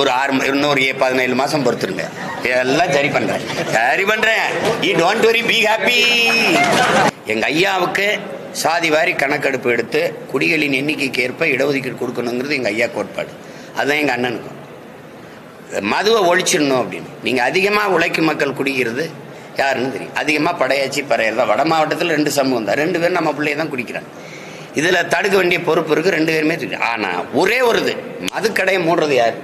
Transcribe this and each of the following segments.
ஒரு 17 மாசம் பொறுத்துருங்க, எல்லாம் சரி பண்றேன். You don't worry, be happy. எங்க ஐயாவுக்கு சாதி வாரி கணக்கெடுப்பு எடுத்து குடிகளின் எண்ணிக்கைக்கு ஏற்ப இடஒதுக்கீடு கொடுக்கணுங்கிறது எங்க ஐயா கோட்பாடு. அதுதான் எங்க அண்ணனுக்கும். மதுவை ஒழிச்சிடணும் அப்படின்னு. நீங்க அதிகமா உழைக்கும் மக்கள் குடிக்கிறது யாருன்னு தெரியும். அதிகமா படையாச்சி பறையறதா. வட மாவட்டத்தில் 2 சமூகம் தான், 2 பேரும் நம்ம பிள்ளைய தான் குடிக்கிறாங்க. இதுல தடுக்க வேண்டிய பொறுப்பு இருக்கு, 2 பேருமே. ஆனா ஒரே ஒரு இது, மதுக்கடையை மூடுறது யார்?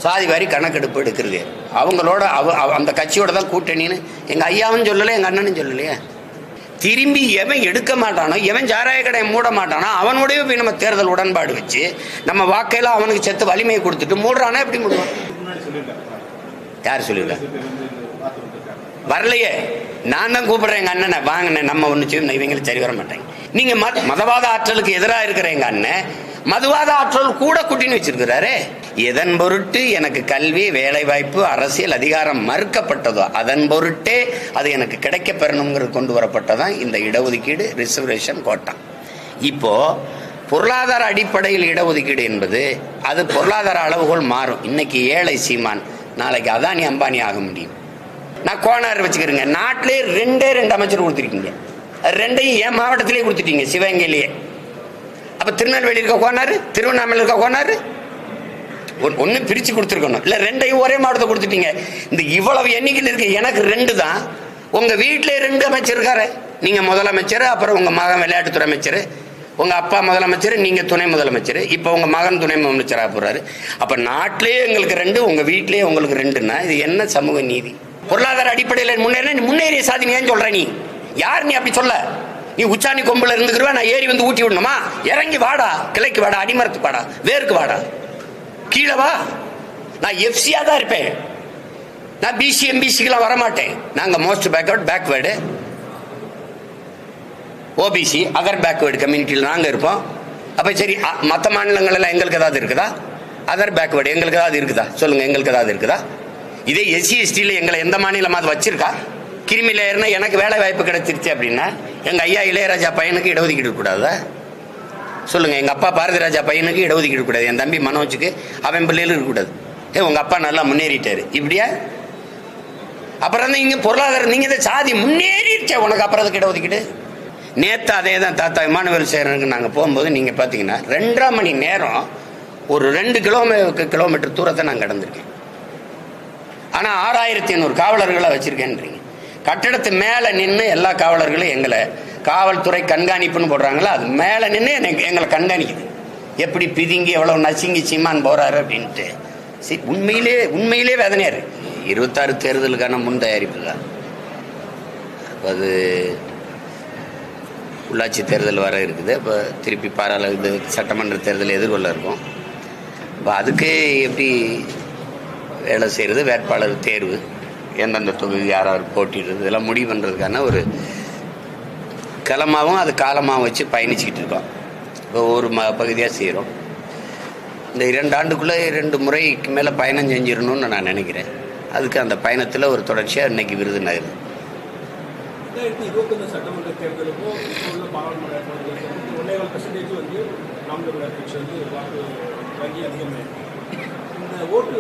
சாதி வாரி கணக்கெடுப்பு எடுக்கிறது. அவங்களோட அந்த கட்சியோட தான் கூட்டணின்னு எங்க ஐயாவும் சொல்லலை, எங்க அண்ணனும் சொல்லலையே. திரும்பி எவன் எடுக்க மாட்டானோ, எவன் சாராய கடையை மூட மாட்டானோ அவனோடய போய் நம்ம தேர்தல் உடன்பாடு வச்சு நம்ம வாக்கையெல்லாம் அவனுக்கு செத்து வலிமையை கொடுத்துட்டு மூடுறானா எப்படி மூடுவான்? யார் சொல்லியிருக்கா? வரலையே. நான் தான் கூப்பிடுறேன் எங்க அண்ணனை, வாங்கின நம்ம ஒன்று செய்யும், இவங்களுக்கு சரி வர மாட்டாங்க. நீங்க மதவாத ஆற்றலுக்கு எதிராக இருக்கிற எங்க அண்ணன் மதுவாத ஆற்றல் கூட கூட்டின்னு வச்சிருக்கிறாரு. எதன் பொருட்டு எனக்கு கல்வி, வேலை வாய்ப்பு, அரசியல் அதிகாரம் மறுக்கப்பட்டதோ அதன் பொருட்டே அது எனக்கு கிடைக்க பெறணுங்கிறது கொண்டு வரப்பட்டதான் இந்த இடஒதுக்கீடு, ரிசர்வேஷன், கோட்டா. இப்போ பொருளாதார அடிப்படையில் இடஒதுக்கீடு என்பது அது பொருளாதார அளவுகோல் மாறும். இன்னைக்கு ஏழை சீமான், நாளைக்கு அதானி அம்பானி ஆக முடியும். நான் கோனார் வச்சுக்கிறேங்க, நாட்டிலே 2 அமைச்சர் கொடுத்துருக்கீங்க, 2ஐயும் என் மாவட்டத்திலே கொடுத்துட்டீங்க, சிவகங்கையிலேயே. அப்ப திருநெல்வேலி இருக்க கோனாரு, திருவண்ணாமலை இருக்க கோனாரு, ஒன்னு பிரிச்சு கொடுத்துருக்கணும். இல்ல 2ஐயும் ஒரே மாவட்டத்தை கொடுத்துட்டீங்க. இந்த இவ்வளவு எண்ணிக்கையில் இருக்கு, எனக்கு 2 தான். உங்க வீட்டிலே 2 அமைச்சர் இருக்காரு. நீங்க முதலமைச்சர், அப்புறம் உங்க மகன் விளையாட்டுத்துறை அமைச்சர், உங்க அப்பா முதலமைச்சர், நீங்க துணை முதலமைச்சர், இப்ப உங்க மகன் துணை முதலமைச்சராக போறாரு. அப்ப நாட்டிலேயே எங்களுக்கு 2, உங்க வீட்டிலேயே உங்களுக்கு 2ன்னா இது என்ன சமூக நீதி? பொருளாதார அடிப்படையில் முன்னேறிய சாதி ஏன் சொல்ற? நீ யார்? நீ அப்படி சொல்ல? நீ உச்சாணி கொம்புல இருந்துக்கிறவா, நான் ஏறி வந்து ஊட்டி விடணுமா? இறங்கி வாடா, கிளைக்கு வாடா, அடிமரத்துக்கு வாடா, வேருக்கு வாடா, கீழே வா. நான் எஃப்சியா தான் இருப்பேன். நான் பிசி எம்பிசிக்கெல்லாம் வரமாட்டேன். நாங்க most backward, OBC, other backward கம்யூனிட்டியில் நாங்க இருப்போம். அப்ப சரி, மற்ற மாநிலங்கள் எல்லாம் எங்களுக்கு ஏதாவது இருக்குதா? அதர் பேக்வேர்டு எங்களுக்கு ஏதாவது இருக்குதா? சொல்லுங்க, எங்களுக்கு ஏதாவது இருக்குதா? இதே எஸ்சி எஸ்டியில் எங்களை எந்த மாநிலமாவது வச்சிருக்கா? கிருமி லேயர்னா எனக்கு வேலை வாய்ப்பு கிடைச்சிருச்சு அப்படின்னா எங்க ஐயா இளையராஜா பையனுக்கு இடஒதுக்கீடு கூடாதா? சொல்லுங்க. எங்க அப்பா பாரதி ராஜா பையனுக்கு இடஒதுக்கீடு கூடாது, என் தம்பி மனோஜுக்கு அவன் பிள்ளைகளும் இருக்கக்கூடாது. உங்க அப்பா நல்லா முன்னேறிட்டாரு, இப்படியா? அப்புறம் இங்க பொருளாதாரம், நீங்க இந்த சாதி முன்னேறிடுச்சா உனக்கு, அப்புறம் அதுக்கு இடஒதுக்கீடு? நேத்து அதே தான் தாத்தா இமானுவேல் சேரனுக்கு நாங்க போகும்போது நீங்க பாத்தீங்கன்னா 2.5 மணி நேரம் ஒரு 2 கிலோமீட்டர் தூரத்தை நான் கடந்திருக்கேன். ஆனா 6500 காவலர்களை வச்சிருக்கேன்றீங்க. கட்டடத்து மேல நின்று எல்லா காவலர்களும் எங்களை காவல்துறை கண்காணிப்புன்னு போடுறாங்களா, அது மேல நின்று எங்களை கண்காணிக்குது. எப்படி பிதுங்கி எவ்வளவு நசுங்கி சீமான் போறாரு அப்படின்ட்டு. உண்மையிலே வேதனையா இருக்கு. 26 தேர்தலுக்கான முன் தயாரிப்பு தான். அது உள்ளாட்சி தேர்தல் வர இருக்குது. இப்போ திருப்பி பாராளுமன்ற சட்டமன்ற தேர்தல் எதிர்கொள்ள இருக்கும். இப்போ அதுக்கு எப்படி வேலை செய்கிறது, வேட்பாளர் தேர்வு, எந்தெந்த தொகுதி யாராவது போட்டிடுறது, இதெல்லாம் முடிவு பண்ணுறதுக்கான ஒரு களமாகவும் அது காலமாகவும் வச்சு பயணிச்சுக்கிட்டு இருக்கோம். இப்போ ஒரு பகுதியாக செய்கிறோம். இந்த 2 ஆண்டுக்குள்ளே 2 முறைக்கு மேலே பயணம் செஞ்சிடணும்னு நான் நினைக்கிறேன். அதுக்கு அந்த பயணத்தில் ஒரு தொடர்ச்சியாக இன்னைக்கு விருதுநகர் 2021 சட்டமன்ற தேர்தலுக்கும் உள்ள பாராளுமன்ற தேர்தலுக்கும் 1.5% வந்து நாம் தமிழர் கட்சி வந்து வாக்கு வங்கி அதிகமாயிருக்கு. இந்த ஓட்டு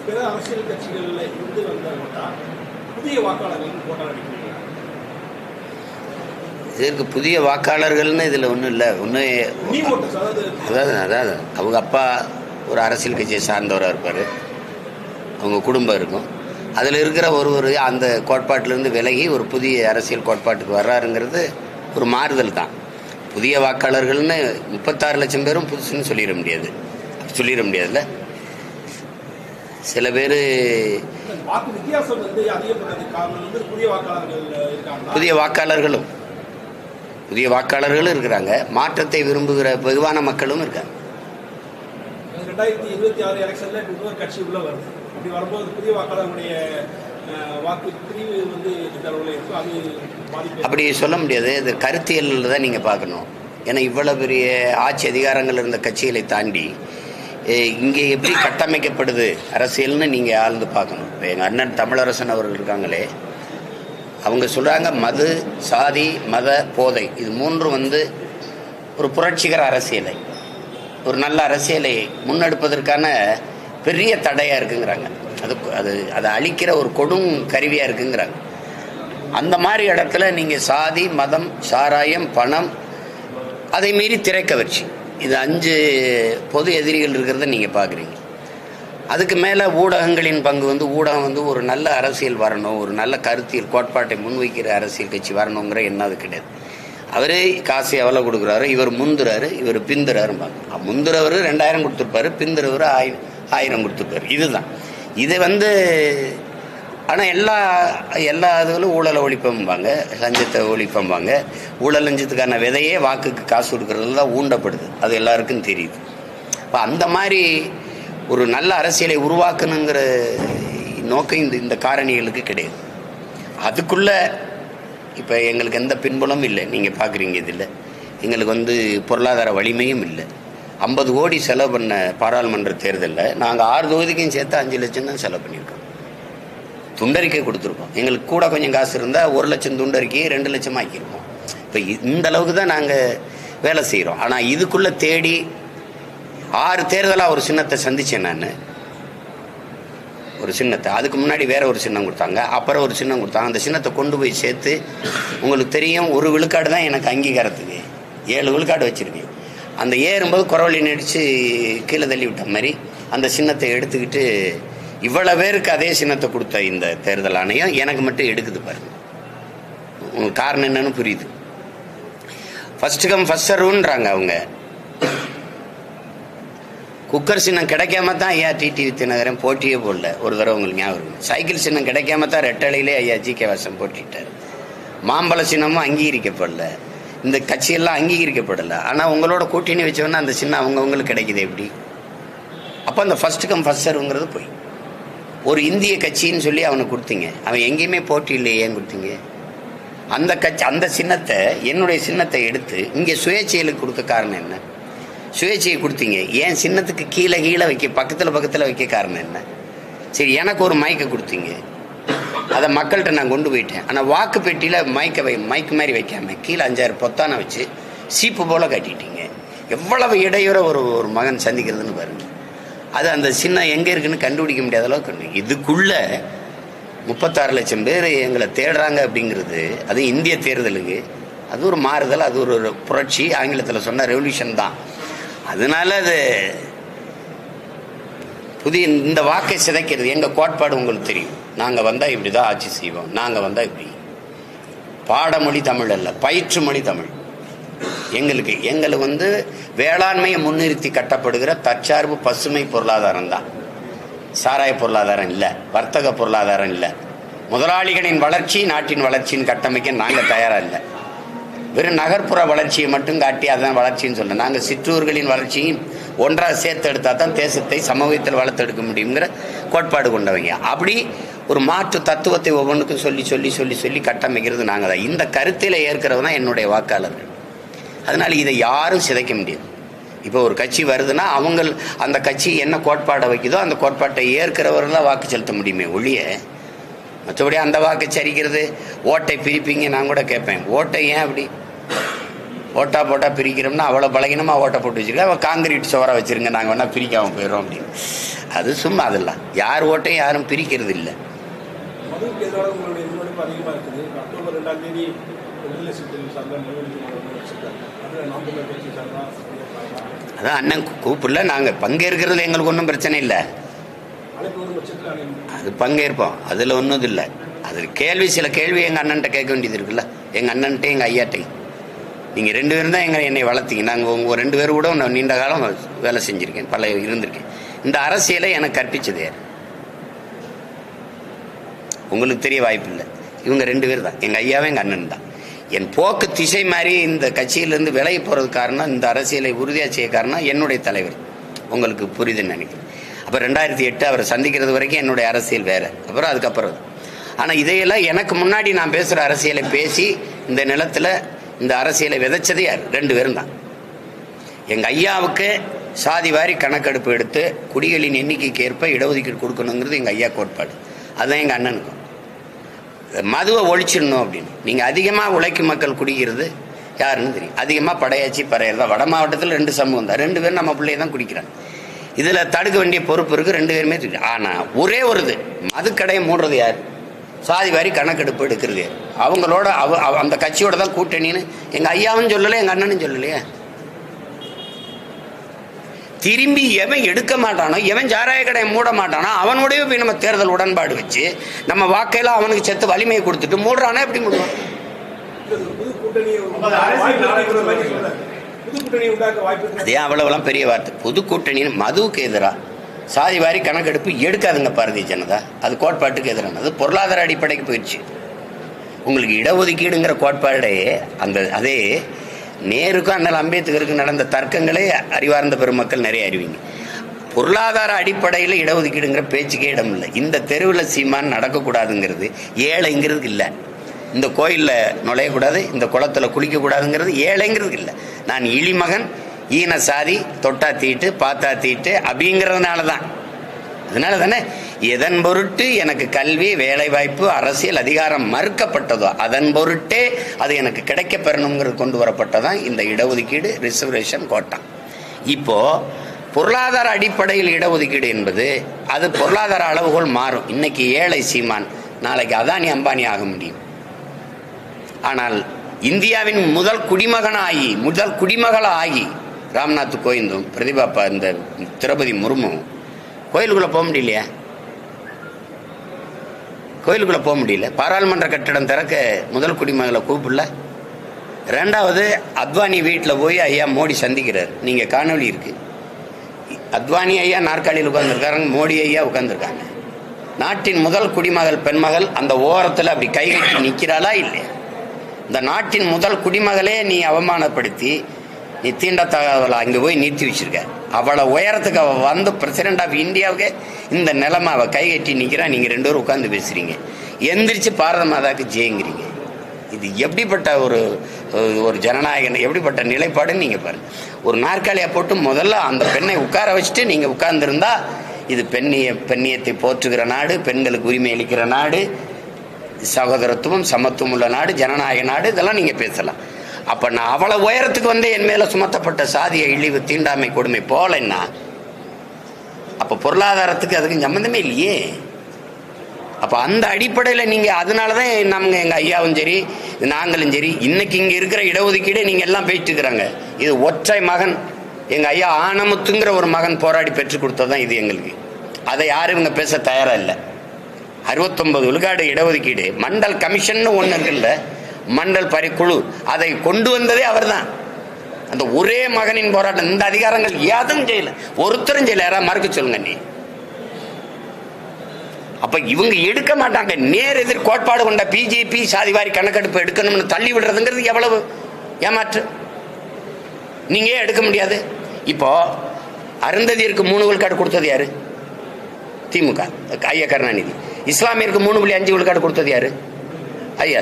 பிற அரசியல் கட்சிகளில் இருந்து வந்த ஓட்டா புதிய வாக்காளர்களுக்கு போட்டா அடிக்கிறீங்க. இதற்கு புதிய வாக்காளர்கள்னு இதில் ஒன்றும் இல்லை. அதாவது அவங்க அப்பா ஒரு அரசியல் கட்சியை சார்ந்தவராக இருப்பார், அவங்க குடும்பம் இருக்கும். அதில் இருக்கிற ஒருவர் அந்த கோட்பாட்டிலேருந்து விலகி ஒரு புதிய அரசியல் கோட்பாட்டுக்கு வர்றாருங்கிறது ஒரு மாறுதல் தான். புதிய வாக்காளர்கள்னு 36 லட்சம் பேரும் புதுசுன்னு சொல்லிட முடியாதுல்ல. சில பேர் புதிய வாக்காளர்களும் இருக்கிறாங்க, மாற்றத்தை விரும்புகிற வெகுவான மக்களும் இருக்காங்க. 2026 எலெக்ஷன்ல இன்னொரு கட்சி உள்ள வருது. அப்படி வரும்போது புதிய வாக்காளர்களுடைய வாக்கு பிரிவு இந்த அளவில் இருக்கும். அது அப்படி சொல்ல முடியாது. இது கருத்தியலில் தான் நீங்கள் பார்க்கணும். ஏன்னா இவ்வளவு பெரிய ஆட்சி அதிகாரங்கள் இருந்த கட்சிகளை தாண்டி இங்கே எப்படி கட்டமைக்கப்படுது அரசியல்னு நீங்கள் ஆழ்ந்து பார்க்கணும். இப்போ எங்கள் அண்ணன் தமிழரசன் அவர்கள் இருக்காங்களே, அவங்க சொல்கிறாங்க மது, சாதி, மத, போதை இது 3 ஒரு புரட்சிகர அரசியலை, ஒரு நல்ல அரசியலை முன்னெடுப்பதற்கான பெரிய தடையாக இருக்குங்கிறாங்க. அதை அழிக்கிற ஒரு கொடும் கருவியாக இருக்குங்கிறாங்க. அந்த மாதிரி இடத்துல நீங்கள் சாதி, மதம், சாராயம், பணம், அதை மீறி திரைக்கவர்ச்சி, இது 5 பொது எதிரிகள் இருக்கிறத நீங்கள் பார்க்குறீங்க. அதுக்கு மேலே ஊடகங்களின் பங்கு ஊடகம் ஒரு நல்ல அரசியல் வரணும், ஒரு நல்ல கருத்தியல் கோட்பாட்டை முன்வைக்கிற அரசியல் கட்சி வரணுங்கிற எண்ணம் அது கிடையாது. அவரே காசு எவ்வளோ கொடுக்குறாரு, இவர் முந்துறாரு, இவர் பிந்துறாரும்பாங்க. முந்துறவர் 2000 கொடுத்துருப்பாரு, பிந்துறவர் 1000 கொடுத்துருப்பாரு. இதுதான் இது ஆனால் எல்லா இதுகளும் ஊழலை ஒழிப்பம்பாங்க, லஞ்சத்தை ஒழிப்பம்பாங்க. ஊழல் லஞ்சத்துக்கான விதையே வாக்குக்கு காசு கொடுக்கறதுல தான் ஊண்டப்படுது, அது எல்லாருக்கும் தெரியுது. இப்போ அந்த மாதிரி ஒரு நல்ல அரசியலை உருவாக்கணுங்கிற நோக்கம் இந்த காரணிகளுக்கு கிடையாது. அதுக்குள்ள இப்போ எங்களுக்கு எந்த பின்புலமும் இல்லை. நீங்கள் பார்க்குறீங்க, இதில் எங்களுக்கு பொருளாதார வலிமையும் இல்லை. 50 கோடி செலவு பண்ண பாராளுமன்ற தேர்தலில் நாங்கள் 6 தொகுதிக்கும் சேர்த்து 5 லட்சம் தான் செலவு பண்ணியிருக்கோம். துண்டறிக்கை கொடுத்துருக்கோம். எங்களுக்கு கூட கொஞ்சம் காசு இருந்தால் 1 லட்சம் துண்டறிக்கையை 2 லட்சம் ஆக்கியிருக்கோம். இப்போ இந்த அளவுக்கு தான் நாங்கள் வேலை செய்கிறோம். ஆனால் இதுக்குள்ளே தேடி 6 தேர்தலாக ஒரு சின்னத்தை சந்தித்தேன் நான். ஒரு சின்னத்தை அதுக்கு முன்னாடி வேற ஒரு சின்னம் கொடுத்தாங்க, அப்புறம் ஒரு சின்னம் கொடுத்தாங்க. அந்த சின்னத்தை கொண்டு போய் சேர்த்து உங்களுக்கு தெரியும், 1 விழுக்காடு தான் எனக்கு அங்கீகாரத்துக்கு. 7 விழுக்காடு வச்சுருக்கேன். அந்த ஏறும்போது குறவழி நடித்து கீழே தள்ளி விட்ட மாதிரி அந்த சின்னத்தை எடுத்துக்கிட்டு இவ்வளோ பேருக்கு அதே சின்னத்தை கொடுத்த இந்த தேர்தல் ஆணையம் எனக்கு மட்டும் எடுக்குது பாருங்க. உங்களுக்கு காரணம் என்னன்னு புரியுது. ஃபர்ஸ்ட் கம் ஃபர்ஸ்ட் சர்வ்ன்றாங்க அவங்க. குக்கர் சின்னம் கிடைக்காம தான் ஐயா டிடிவி தினகரன் போட்டியே போடல. ஒரு தடவை உங்களுக்கு ஞாபகம் இருக்கு. சைக்கிள் சின்னம் கிடைக்காம தான் ரெட்டலையிலே ஐயா ஜி.கே. வாசன் போட்டிட்டார். மாம்பழ சின்னமும் அங்கீகரிக்கப்படல, இந்த கட்சியெல்லாம் அங்கீகரிக்கப்படலை. ஆனால் உங்களோட கூட்டணி வச்சவொன்னா அந்த சின்னம் அவங்கவுங்களுக்கு கிடைக்குது எப்படி? அப்போ அந்த ஃபர்ஸ்ட் கம் ஃபர்ஸ்ட் சர்வ்ங்கிறது போய் ஒரு இந்திய கட்சின்னு சொல்லி அவனுக்கு கொடுத்தீங்க. அவன் எங்கேயுமே போட்டி இல்லையே, ஏன் கொடுத்தீங்க? அந்த கட்சி அந்த சின்னத்தை, என்னுடைய சின்னத்தை எடுத்து இங்கே சுயேட்சைகளுக்கு கொடுக்க காரணம் என்ன? சுயேட்சையை கொடுத்தீங்க, ஏன் சின்னத்துக்கு கீழே வைக்க பக்கத்தில் வைக்க காரணம் என்ன? சரி, எனக்கு ஒரு மைக்கை கொடுத்தீங்க, அதை மக்கள்கிட்ட நான் கொண்டு போயிட்டேன். ஆனால் வாக்கு பெட்டியில் மைக்கு மாதிரி வைக்காம கீழே 5-6 பொத்தானை வச்சு சீப்பு போல் கட்டிட்டீங்க. எவ்வளவு இடையூற ஒரு மகன் சந்திக்கிறதுன்னு பாருங்க. அது அந்த சின்னம் எங்கே இருக்குன்னு கண்டுபிடிக்க முடியாத அளவுக்கு. இதுக்குள்ள 36 லட்சம் பேர் எங்களை தேடுறாங்க அப்படிங்கிறது, அது இந்திய தேர்தலுக்கு அது ஒரு மாறுதல், அது ஒரு புரட்சி. ஆங்கிலத்தில் சொன்ன ரெவல்யூஷன் தான். அதனால அது புதிய இந்த வாக்கை சிதைக்கிறது. எங்கள் கோட்பாடு உங்களுக்கு தெரியும். நாங்கள் வந்தால் இப்படி தான் ஆட்சி செய்வோம், நாங்கள் வந்தால் இப்படி. பாடமொழி தமிழ் அல்ல, பயிற்று மொழி தமிழ். எங்களுக்கு வேளாண்மையை முன்னிறுத்தி கட்டப்படுகிற தற்சார்பு பசுமை பொருளாதாரம் தான். சாராய பொருளாதாரம் இல்லை, வர்த்தக பொருளாதாரம் இல்லை. முதலாளிகளின் வளர்ச்சி நாட்டின் வளர்ச்சியின் கட்டமைக்க நாங்கள் தயாராக இல்லை. வெறும் நகர்ப்புற வளர்ச்சியை மட்டும் காட்டி அதான் வளர்ச்சின்னு சொல்கிறோம். நாங்கள் சிற்றூர்களின் வளர்ச்சியும் ஒன்றாக சேர்த்து எடுத்தால் தான் தேசத்தை சமூகத்தில் வளர்த்தெடுக்க முடியுங்கிற கோட்பாடு கொண்டவங்க. அப்படி ஒரு மாற்று தத்துவத்தை ஒவ்வொன்றுக்கும் சொல்லி கட்டமைக்கிறது நாங்கள் தான். இந்த கருத்தில் ஏற்கிறவங்க தான் என்னுடைய வாக்காளர்கள். அதனால் இதை யாரும் சிதைக்க முடியாது. இப்போ ஒரு கட்சி வருதுன்னா அந்த கட்சி என்ன கோட்பாடை வைக்குதோ அந்த கோட்பாட்டை ஏற்கிறவர்களாக வாக்கு செலுத்த முடியுமே ஒழிய, மற்றபடி அந்த வாக்கு சரிக்கிறது, ஓட்டை பிரிப்பீங்க. நான் கூட கேட்பேன், ஓட்டை ஏன் அப்படி ஓட்டா போட்டா பிரிக்கிறோம்னா அவ்வளோ பலகீனமாக ஓட்டை போட்டு வச்சுருக்கேன், அவள் காங்கிரீட் சுவராக வச்சுருங்க, நாங்கள் வேணால் பிரிக்காமல் போயிடுறோம் அப்படின்னு. அது சும்மா அதெல்லாம் யார் ஓட்டையும் யாரும் பிரிக்கிறது இல்லை. அதான் அண்ணன் கூப்பிடல, நாங்கள் பங்கேற்கிறது எங்களுக்கு ஒன்றும் பிரச்சனை இல்லை. அது பங்கேற்போம், அதில் ஒன்றும் இல்லை. அது சில கேள்வி எங்கள் அண்ணன்ட்ட கேட்க வேண்டியது இருக்குல்ல, எங்கள் அண்ணன்ட்டே எங்கள் ஐயாட்டையும். நீங்கள் 2 பேரும் தான் என்னை வளர்த்தீங்க. நாங்கள் உங்கள் 2 பேர் கூட நான் நீண்ட காலம் வேலை செஞ்சுருக்கேன், இருந்திருக்கேன். இந்த அரசியலை எனக்கு கற்பிச்சது யார்? உங்களுக்கு தெரிய வாய்ப்பு இல்லை. இவங்க 2 பேர் தான், எங்கள் ஐயாவே எங்கள் அண்ணன் தான். என் போக்கு திசை மாதிரி இந்த கட்சியிலேருந்து விலகி போகிறது காரணம், இந்த அரசியலை உறுதியாக செய்ய காரணம் என்னுடைய தலைவர். உங்களுக்கு புரியுதுன்னு நினைக்கிறேன். அப்போ 2008 அவரை சந்திக்கிறது வரைக்கும் என்னுடைய அரசியல் வேறு, அப்புறம் அதுக்கப்புறம். ஆனால் இதையெல்லாம் எனக்கு முன்னாடி நான் பேசுகிற அரசியலை பேசி இந்த நிலத்தில் இந்த அரசியலை விதைச்சது யார்? 2 பேரும் தான். எங்கள் ஐயாவுக்கு சாதி வாரி கணக்கெடுப்பு எடுத்து குடிகளின் எண்ணிக்கைக்கு ஏற்ப இடஒதுக்கீடு கொடுக்கணுங்கிறது எங்கள் ஐயா கோட்பாடு. அதுதான் எங்கள் அண்ணனுக்கும். மதுவை ஒழிச்சிடணும் அப்படின்னு. நீங்கள் அதிகமாக உழைக்கும் மக்கள் குடிக்கிறது யாருன்னு தெரியும். அதிகமாக படையாச்சி பறையர் தான். வட மாவட்டத்தில் 2 சமூகம் தான், 2 பேரும் நம்ம பிள்ளைய தான் குடிக்கிறாங்க. இதுல தடுக்க வேண்டிய பொறுப்பு இருக்கு, 2 பேருமே. ஆனா ஒரே ஒரு இது, மதுக்கடையை மூடுறது யார்? சாதி வாரி கணக்கெடுப்பு எடுக்கிறது யார்? அவங்களோட அந்த கட்சியோட தான் கூட்டணின்னு எங்க ஐயாவும் சொல்லல, எங்க அண்ணனும் சொல்லலையே. திரும்பி எவன் எடுக்க மாட்டானோ, எவன் சாராய கடையை மூட மாட்டானோ அவனோடய போய் நம்ம தேர்தல் உடன்பாடு வச்சு நம்ம வாக்கையெல்லாம் அவனுக்கு செத்து வலிமையை கொடுத்துட்டு மூடுறானா எப்படி மூடுவான்? அதே அவ்வளவுலாம் பெரிய வார்த்தை. புது கூட்டணி மதுவுக்கு எதிராக சாதி வாரி கணக்கெடுப்பு எடுக்காதுங்க பாரதிய ஜனதா. அது கோட்பாட்டுக்கு எதிரானது, பொருளாதார அடிப்படைக்கு போயிடுச்சு. உங்களுக்கு இடஒதுக்கீடுங்கிற கோட்பாடே அதே நேருக்கும் அண்ணல் அம்பேத்கருக்கு நடந்த தர்க்கங்களே அறிவார்ந்த பெருமக்கள் நிறைய அறிவிங்க. பொருளாதார அடிப்படையில் இடஒதுக்கீடுங்கிற பேச்சுக்கே இடம் இல்லை. இந்த தெருவில் சீமான் நடக்கக்கூடாதுங்கிறது, ஏழைங்கிறது இல்லை. இந்த கோயிலில் நுழையக்கூடாது, இந்த குளத்தில் குளிக்கக்கூடாதுங்கிறது ஏழைங்கிறது இல்லை. நான் இழிமகன், ஈன சாதி, தொட்டா தீட்டு பார்த்தா தீட்டு அப்படிங்கிறதுனால தான். அதனால தானே எதன் பொருட்டு எனக்கு கல்வி, வேலை வாய்ப்பு, அரசியல் அதிகாரம் மறுக்கப்பட்டதோ அதன் பொருட்டே அது எனக்கு கிடைக்க பெறணுங்கிறது கொண்டு வரப்பட்டதான் இந்த இடஒதுக்கீடு, ரிசர்வேஷன், கோட்டா. இப்போ பொருளாதார அடிப்படையில் இடஒதுக்கீடு என்பது அது பொருளாதார அளவுகோல் மாறும். இன்னைக்கு ஏழை சீமான் நாளைக்கு அதானி அம்பானி ஆக முடியும். ஆனால் இந்தியாவின் முதல் குடிமகளாகி ராம்நாத் கோவிந்தும் பிரதிபா இந்த திரௌபதி முர்மும் கோயிலுக்குள்ள போக முடியலையா? கோயிலுக்குள்ள போக முடியல. பாராளுமன்ற கட்டிடம் திறக்க முதல் குடிமகளை கூப்பிடல. 2வது அத்வானி வீட்டில் போய் ஐயா மோடி சந்திக்கிறார். நீங்க காணொலி இருக்கு. அத்வானி ஐயா நாற்காலியில் உட்கார்ந்துருக்காங்க, மோடி ஐயா உட்கார்ந்துருக்காங்க. நாட்டின் முதல் குடிமகள் பெண்மகள் அந்த ஓரத்தில் அப்படி கை கட்டி நிற்கிறாளா இல்லையா? இந்த நாட்டின் முதல் குடிமகளே நீ அவமானப்படுத்தி நீ தீண்டத்தகவலை அங்கே போய் நிறுத்தி வச்சிருக்க. அவளை உயரத்துக்கு அவள் வந்து பிரசிடென்ட் ஆஃப் இந்தியாவுக்கு இந்த நிலைமை அவள் கை கட்டி நிற்கிறா. நீங்கள் 2 பேரும் உட்காந்து பேசுறீங்க, எந்திரிச்சு பாரத மாதாவுக்கு ஜெயங்கிறீங்க. இது எப்படிப்பட்ட ஒரு ஜனநாயகன், எப்படிப்பட்ட நிலைப்பாடுன்னு நீங்கள் பாருங்க. ஒரு நாற்காலியை போட்டு முதல்ல அந்த பெண்ணை உட்கார வச்சுட்டு நீங்கள் உட்கார்ந்துருந்தா இது பெண்ணியத்தை போற்றுகிற நாடு, பெண்களுக்கு உரிமை அளிக்கிற நாடு, சகோதரத்துவம் சமத்துவம் உள்ள நாடு, ஜனநாயக நாடு, இதெல்லாம் நீங்கள் பேசலாம். அப்ப நான் அவளை உயரத்துக்கு வந்து என் மேல சுமத்தப்பட்ட சாதிய இழிவு, தீண்டாமை, கொடுமை போலன்னா அப்ப பொருளாதாரத்துக்கு அதுக்கு சம்பந்தமே இல்லையே. அப்ப அந்த அடிப்படையில் நீங்க அதனாலதான் நம்ம எங்க ஐயாவும் சரி நாங்களும் சரி இன்னைக்கு இங்க இருக்கிற இடஒதுக்கீடே நீங்க எல்லாம் போயிட்டு இருக்கிறாங்க. இது ஒற்றை மகன், எங்க ஐயா ஆனமுத்துங்கிற ஒரு மகன் போராடி பெற்றுக் கொடுத்ததான் இது எங்களுக்கு. அதை யாரும் இவங்க பேச தயாரா இல்லை. 69 விழுக்காடு இடஒதுக்கீடு மண்டல் கமிஷன் ஒண்ணு இருக்குல்ல, மண்டல் பரிக்குழு, அதை கொண்டு வந்ததே அவர் தான். அந்த ஒரே மகனின் போராட்டம். இந்த அதிகாரங்கள் யாரும் செய்யல, ஒருத்தரும் செய்யல. யாராவது மறுக்க சொல்லுங்க நீ. அப்ப இவங்க எடுக்க மாட்டாங்க. நேர் எதிர் கோட்பாடு கொண்ட பிஜேபி சாதிவாரி கணக்கெடுப்பு எடுக்கணும்னு தள்ளி விடுறதுங்கிறது எவ்வளவு ஏமாற்று. நீங்க எடுக்க முடியாது. இப்போ அருந்ததியருக்கு 3 விழுக்காடு கொடுத்தது யாரு? திமுக, ஐயா கருணாநிதி. இஸ்லாமியருக்கு 3.5 விழுக்காடு கொடுத்தது யாரு? ஐயா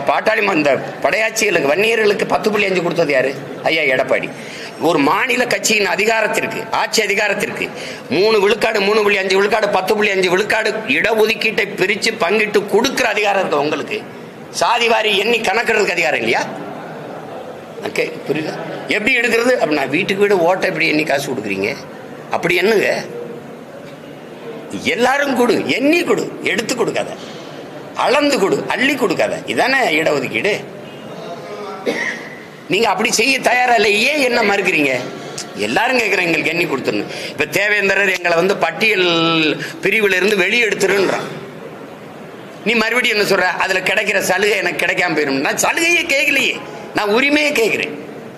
பாட்டாளி இந்த படையாட்சிகளுக்கு வன்னியர்களுக்கு 10.5 கொடுத்தது யாரு? ஐயா எடப்பாடி. ஒரு மாநில கட்சியின் அதிகாரத்திற்கு, ஆட்சி அதிகாரத்திற்கு 3 விழுக்காடு, 3.5 விழுக்காடு, 10.5 விழுக்காடு இடஒதுக்கீட்டை பிரித்து பங்கிட்டு கொடுக்கிற அதிகாரம் இருக்கு உங்களுக்கு. சாதிவாரி எண்ணி கணக்கிடுறதுக்கு அதிகாரம் இல்லையா? ஓகே, புரியுதா? எப்படி எடுக்கிறது அப்படின்னா வீட்டுக்கு வீடு ஓட்டை எப்படி எண்ணி காசு கொடுக்குறீங்க? அப்படி என்னங்க, எல்லாரும் கொடு, எண்ணி கொடு, எடுத்து கொடுக்காத, அளந்து கொடு, அள்ளி கொடுக்காத. இதானே இடஒதுக்கீடு. நீங்க அப்படி செய்ய தயாரா இல்லை. ஏன் என்ன மறுக்கிறீங்க? எல்லாரும் கேட்குறேன் எங்களுக்கு எண்ணி கொடுத்துருன்னு. இப்ப தேவேந்திரர் எங்களை வந்து பட்டியல் பிரிவுல இருந்து வெளியே எடுத்துருன்றான். நீ மறுபடியும் என்ன சொல்ற? அதுல கிடைக்கிற சலுகை எனக்கு கிடைக்காம போயிடும். நான் சலுகையே கேட்கலையே, நான் உரிமையை கேட்கிறேன்.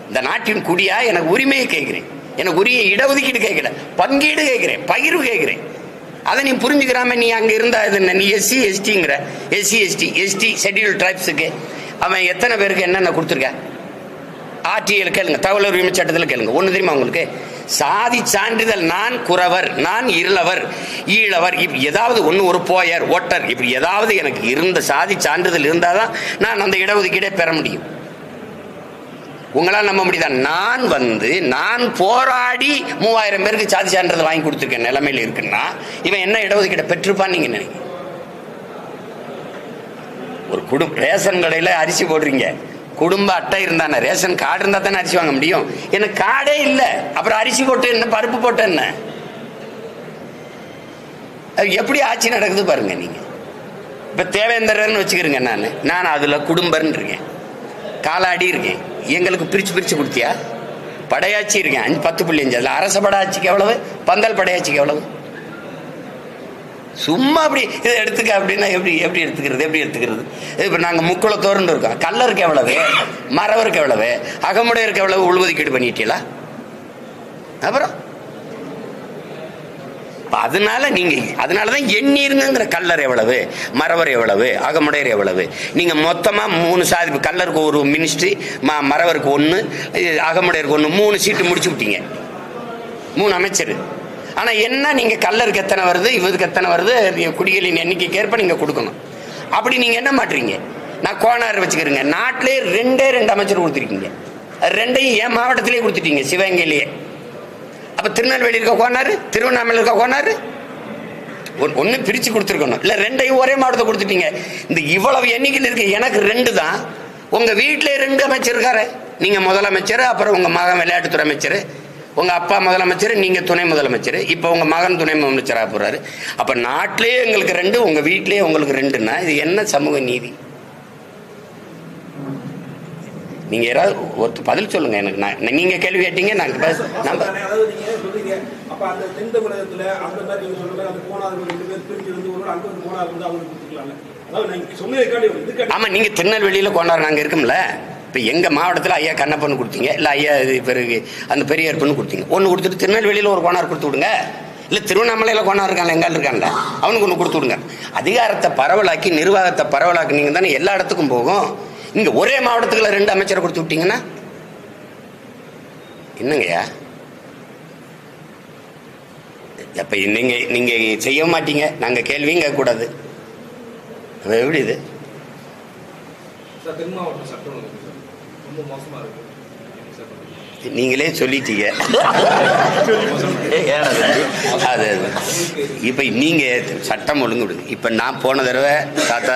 இந்த நாட்டின் குடியா எனக்கு உரிமையை கேட்கிறேன். எனக்கு உரிய இடஒதுக்கீடு கேட்கல, பங்கீடு கேட்கிறேன், பகிர்வு கேட்கிறேன். அதை நீ புரிஞ்சுக்கிறாம நீ அங்க இருந்தா நீ எஸ்சி எஸ்டிங்கிற. எஸ்டி ஷெட்யூல் டிரைப்ஸுக்கு அவன் எத்தனை பேருக்கு என்னென்ன கொடுத்துருக்க? ஆர்டிஎல் கேளுங்க, தகவல் உரிமை சட்டத்தில் கேளுங்க. ஒன்று தெரியுமா உங்களுக்கு? சாதி சான்றிதழ் நான் குறவர், நான் இருளவர், ஈழவர், இப்படி ஏதாவது ஒன்று, ஒரு போயர், ஓட்டர், இப்படி ஏதாவது எனக்கு இருந்த சாதி சான்றிதழ் இருந்தாதான் நான் அந்த இடஒதுக்கீடே பெற முடியும். உங்களால் நம்ப முடியுதா? நான் போராடி 3000 பேருக்கு சாதி சான்றிதழ் வாங்கி கொடுத்துருக்கேன் நிலைமையில் இருக்குன்னா இவன் என்ன இடஒதுக்கீடை பெற்றிருப்பான்னு நீங்க நினைக்கிறீங்க? ஒரு ரேஷன் கடையில் அரிசி போடுறீங்க, குடும்ப அட்டை இருந்தானே, ரேஷன் கார்டு இருந்தா தானே அரிசி வாங்க முடியும். எனக்கு கார்டே இல்லை, அப்புறம் அரிசி போட்டு என்ன, பருப்பு போட்டு என்ன? எப்படி ஆட்சி நடக்குது பாருங்க. நீங்க இப்ப தேவேந்திரன்னு வச்சுக்கிறீங்க, நான் அதுல குடும்பர்ன்னு இருக்கேன், காலாடி இருக்கேன். எங்களுக்கு பிரிச்சு கொடுத்தியா? படையாட்சி இருக்கேன் 10.5. அதுல அரச படையாட்சிக்கு எவ்வளவு, பந்தல் படையாட்சிக்கு எவ்வளவு? சும்மா அப்படி இதை எடுத்துக்க அப்படின்னா எப்படி எடுத்துக்கிறது? இப்ப நாங்க முக்குளத்தோர்னு இருக்கோம். கல்லருக்கு எவ்வளவு, மறவருக்கு எவ்வளவு, அகமுடையருக்கு எவ்வளவு உள்ஒதுக்கீடு பண்ணிட்டீங்களா? அப்புறம் அதனாலதான் எண்ணீருங்கிற கல்லர் எவ்வளவு, மறவர் எவ்வளவு, அகமுடையர் எவ்வளவு. நீங்க மொத்தமா 3 சாதி, கல்லருக்கு ஒரு மினிஸ்ட்ரி, மறவருக்கு 1, அகமுடையருக்கு 1, 3 சீட்டு முடிச்சு விட்டீங்க, 3 அமைச்சர். ஆனா என்ன, நீங்க கல்லருக்கு எத்தனை வருது, இவருக்கு எத்தனை வருது, குடிகளின் எண்ணிக்கைக்கு ஏற்ப நீங்க கொடுக்கணும். அப்படி நீங்க என்ன மாட்டுறீங்க? நான் கோனார் வச்சுக்கிறேங்க, நாட்டிலே 2 அமைச்சர் கொடுத்துருக்கீங்க, 2ஐயும் என் மாவட்டத்திலே கொடுத்துட்டீங்க, சிவகங்கையிலேயே. அப்ப திருநெல்வேலி இருக்க கோனாரு, திருவண்ணாமலை இருக்க கோனாரு, ஒன்னு பிரிச்சு கொடுத்துருக்கணும். இல்ல 2ஐயும் ஒரே மாவட்டத்தை கொடுத்துட்டீங்க. இந்த இவ்வளவு எண்ணிக்கையில் இருக்கு, எனக்கு 2 தான். உங்க வீட்டிலே 2 அமைச்சர் இருக்காரு. நீங்க முதலமைச்சர், அப்புறம் உங்க மகன் விளையாட்டுத்துறை அமைச்சர், உங்க அப்பா முதலமைச்சர், நீங்க துணை முதலமைச்சர், இப்ப உங்க மகன் துணை முதலமைச்சராக போறாரு. அப்ப நாட்டிலேயே எங்களுக்கு 2, உங்க வீட்டிலேயே உங்களுக்கு 2ன்னா இது என்ன சமூக நீதி? நீங்க யாராவது ஒரு பதில் சொல்லுங்க எனக்கு. நீங்க கேள்வி கேட்டீங்க, ஆமா, நீங்க திருநெல்வேலியில கோனார் நாங்க இருக்கும்ல. இப்ப எங்க மாவட்டத்தில் ஐயா கண்ணப்பன்னு கொடுத்தீங்க, இல்ல ஐயா பிறகு அந்த பெரியார்பன்னு கொடுத்தீங்க. ஒன்னு கொடுத்துட்டு திருநெல்வேலியில ஒரு கோனார் கொடுத்து விடுங்க. இல்ல திருவண்ணாமலையில கோனார் இருக்காங்க, எங்கால இருக்காங்க, அவனுக்கு ஒண்ணு கொடுத்து விடுங்க. அதிகாரத்தை பரவலாக்கி, நிர்வாகத்தை பரவலாக்கி நீங்க தானே எல்லா இடத்துக்கும் போகும். இங்க ஒரே மாவட்டத்துக்குள்ள 2 அமைச்சரை கொடுத்து விட்டீங்கன்னா என்னங்கய்யா? அப்ப நீங்க செய்ய மாட்டீங்க, நாங்க கேள்வியும் கேட்க கூடாது. எப்படி இது? நீங்களே சொல்லிட்டீங்க. இப்ப நீங்க சட்டம் ஒழுங்கு விடுங்க. இப்ப நான் போன தடவை தாத்தா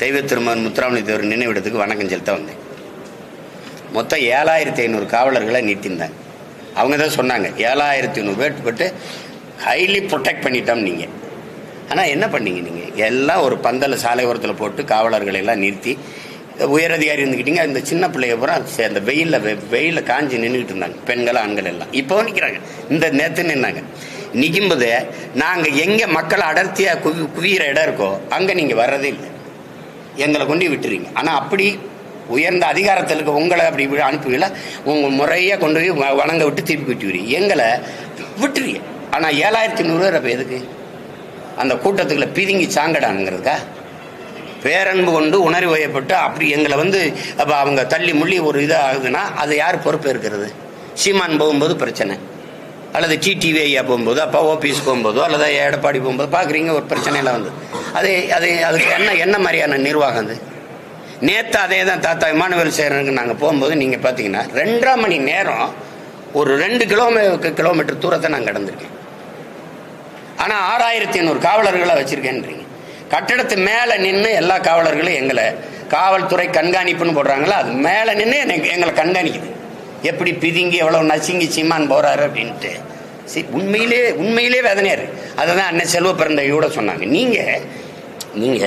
தெய்வ திருமகன் முத்துராமலிங்க தேவர் நினைவிடத்துக்கு வணக்கம் செலுத்த வந்தேன். மொத்தம் 7500 காவலர்களை நிறுத்திருந்தாங்க. அவங்க தான் சொன்னாங்க 7500 பேர் போட்டு ஹைலி ப்ரொடெக்ட் பண்ணிட்டோம் நீங்க. ஆனா என்ன பண்ணீங்க நீங்க? எல்லாம் ஒரு பந்தல சாலை ஓரத்தில் போட்டு காவலர்களை எல்லாம் நிறுத்தி, உயரதிகாரி இருந்துக்கிட்டீங்க. இந்த சின்ன பிள்ளைய பூரா அந்த வெயில காஞ்சி நின்றுட்டு இருந்தாங்க, பெண்கள் ஆண்கள் எல்லாம். இப்போ நிற்கிறாங்க, இந்த நேற்று நின்னாங்க. நிற்கும்போது நாங்க எங்க மக்கள் அடர்த்தியா குவிகிற இடம் இருக்கோ அங்க நீங்க வர்றதே இல்லை, எங்களை கொண்டு விட்டுறீங்க. ஆனா அப்படி உயர்ந்த அதிகாரத்திற்கு உங்களை அப்படி அனுப்புவீங்கள, உங்க முறையா கொண்டு போய் வணங்க விட்டு திருப்பி விட்டுவீங்க, எங்களை விட்டுறீங்க. ஆனா 7500 பேர் அப்ப எதுக்கு? அந்த கூட்டத்துக்குள்ள பிதுங்கி சாங்கடானுங்கிறதுக்கா? பேரன்பு கொண்டு உணர்வு வயப்பட்டு அப்படி எங்களை அப்ப அவங்க தள்ளி முள்ளி ஒரு இது ஆகுதுன்னா அது யார் பொறுப்பு இருக்கிறது? சீமான் போகும்போது பிரச்சனை, அல்லது டிடிவி ஐயா போகும்போது, அப்பா ஓபிஎஸ் போகும்போதோ, அல்லது எடப்பாடி போகும்போது பார்க்குறீங்க ஒரு பிரச்சனையில் அதுக்கு என்ன மாதிரியான நிர்வாகம் அது? நேற்று அதே தான் தாத்தா இமானுவேல் சேரனுக்கு நாங்கள் போகும்போது நீங்கள் பார்த்தீங்கன்னா 2.5 மணி நேரம் ஒரு 2 கிலோமீட்டர் தூரத்தை நான் கடந்திருக்கேன். ஆனால் 6500 காவலர்களை வச்சிருக்கேன்றீங்க. கட்டடத்து மேலே நின்று எல்லா காவலர்களும் எங்களை காவல்துறை கண்காணிப்புன்னு போடுறாங்களா, அது மேலே நின்று எங்களை கண்காணிக்குது. எப்படி பிதுங்கி எவ்வளவு நசுங்கி சீமான் போறாரு அப்படின்ட்டு உண்மையிலே வேதனையா இருக்கு. அதுதான் அன்னை செல்வ பிறந்தகையோட சொன்னாங்க. நீங்க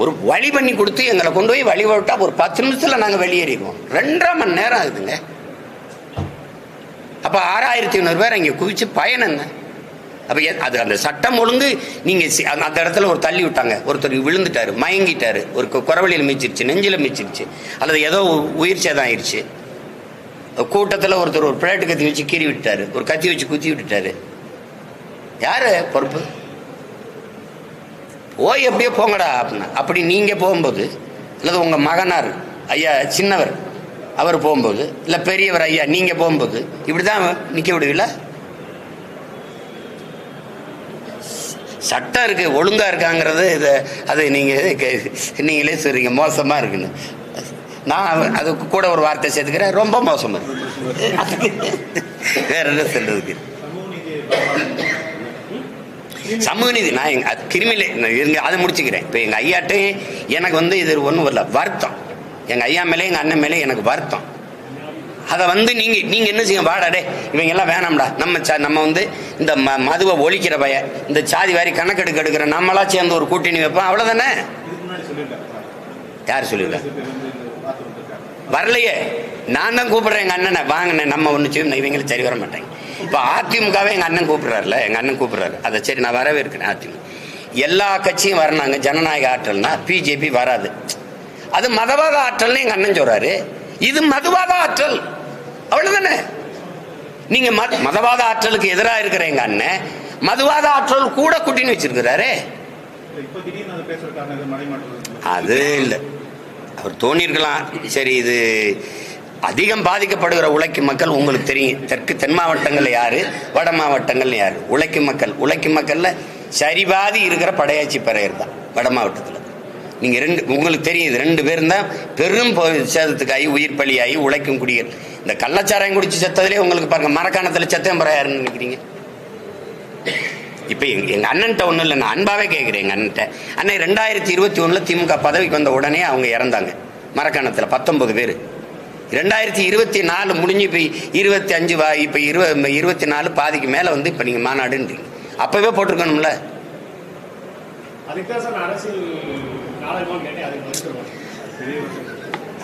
ஒரு வழி பண்ணி கொடுத்து எங்களை கொண்டு போய் வழி விட்டா ஒரு 10 நிமிஷத்துல நாங்க வெளியேறிடுவோம். 2.5 மணி நேரம் ஆகுதுங்க. அப்ப 6500 பேர் அங்க குவிச்சு பயன் என்ன? அப்ப அது அந்த சட்டம் ஒழுங்கு நீங்க அந்த இடத்துல ஒரு தள்ளி விட்டாங்க, ஒருத்தர் விழுந்துட்டாரு, மயங்கிட்டாரு, ஒரு குறவழியில் மீச்சிருச்சு, நெஞ்சில மீச்சிருச்சு, அல்லது ஏதோ உயிர் சேதம் ஆயிடுச்சு. கூட்டத்தில் ஒருத்தர் ஒரு பிளேட்டு கத்தி வச்சு கீறி விட்டாரு, ஒரு கத்தி வச்சு குத்தி விட்டுட்டாரு. யாரு பொறுப்பு? போய் எப்படியோ போங்கடா அப்படின்னா. அப்படி நீங்க போகும்போது, அல்லது உங்க மகனார் ஐயா சின்னவர் அவர் போகும்போது, இல்ல பெரியவர் ஐயா நீங்க போகும்போது இப்படிதான் நிக்க விடுவீங்களா? சட்டம் இருக்கு, ஒழுங்கா இருக்காங்கிறது அது நீங்களே சொல்றீங்க மோசமா இருக்குன்னு. நான் அதுக்கு கூட ஒரு வார்த்தை சேர்த்துக்கிறேன், ரொம்ப மோசமா இருக்கு. வேற என்ன சொல்றதுக்கு? சமூக நீதி நான் கிருமியில இருங்க, அதை முடிச்சுக்கிறேன். இப்போ எங்க ஐயாட்டையும் எனக்கு இது ஒன்றும் வரல, வருத்தம். எங்கள் ஐயா மேலே எங்கள் அண்ணன் மேலே எனக்கு வருத்தம். அதை வந்து நீங்கள் என்ன செய்ய வாடாடே இவங்க எல்லாம் வேணாம்டா, நம்ம வந்து இந்த மதுவை ஒழிக்கிற பய, இந்த சாதி வாரி கணக்கெடுக்க எடுக்கிற நம்மளா சேர்ந்து ஒரு கூட்டணி வைப்போம், அவ்வளோதானே. யார் சொல்லியிருக்கா? வரலையே. நான் தான் கூப்பிடுறேன் எங்கள் அண்ணனை, வாங்கினே நம்ம ஒன்று செய்யும், இவங்களை சரி வர மாட்டேங்க. இப்போ அதிமுகவே எங்கள் அண்ணன் கூப்பிடுறாருல, எங்கள் அண்ணன் கூப்பிடுறாரு, அதை சரி நான் வரவே இருக்கிறேன். அதிமுக எல்லா கட்சியும் வரனாங்க, ஜனநாயக ஆற்றல்னா பிஜேபி வராது. அது மதவாத ஆற்றல்னு எங்கள் அண்ணன் சொல்றாரு, இது மதுவாத ஆற்றல், அவ்வளவுதானே. நீங்க மதவாத ஆற்றலுக்கு எதிராக இருக்கிற எங்க அண்ணன் மதுவாத ஆற்றல் கூட கூட்டின்னு வச்சிருக்கிறாரு. அது இல்லை, அவர் தோணிருக்கலாம். சரி, இது அதிகம் பாதிக்கப்படுகிற உழைக்கும் மக்கள் உங்களுக்கு தெரியும். தென் மாவட்டங்கள்ல யாரு, வட மாவட்டங்கள்ல யாரு உழைக்கும் மக்கள்ல சரிபாதி இருக்கிற படையாச்சி பறையர் தான் வட மாவட்டத்தில். நீங்க உங்களுக்கு தெரியும், இது 2 பேரும் தான் பெரும் சேதத்துக்காகி உயிர் பலியாகி உழைக்கும் குடிகள். இந்த கள்ளச்சாராயம் குடிச்சு செத்ததுலேயே உங்களுக்கு பாருங்க, மரக்காணத்தில் செத்தம் யாருன்னு நினைக்கிறீங்க? இப்ப எங்க அண்ணன்ட்ட ஒண்ணும் இல்லை, நான் அன்பாவே கேட்கிறேன். எங்க அண்ணன்ட்ட அன்னை 2021 திமுக பதவிக்கு வந்த உடனே அவங்க இறந்தாங்க மரக்காணத்துல 19 பேர். 2024 முடிஞ்சு இப்ப 25 இப்ப 24 பாதிக்கு மேல வந்து இப்ப நீங்க மாநாடுன்றீங்க. அப்பவே போட்டிருக்கணும்ல.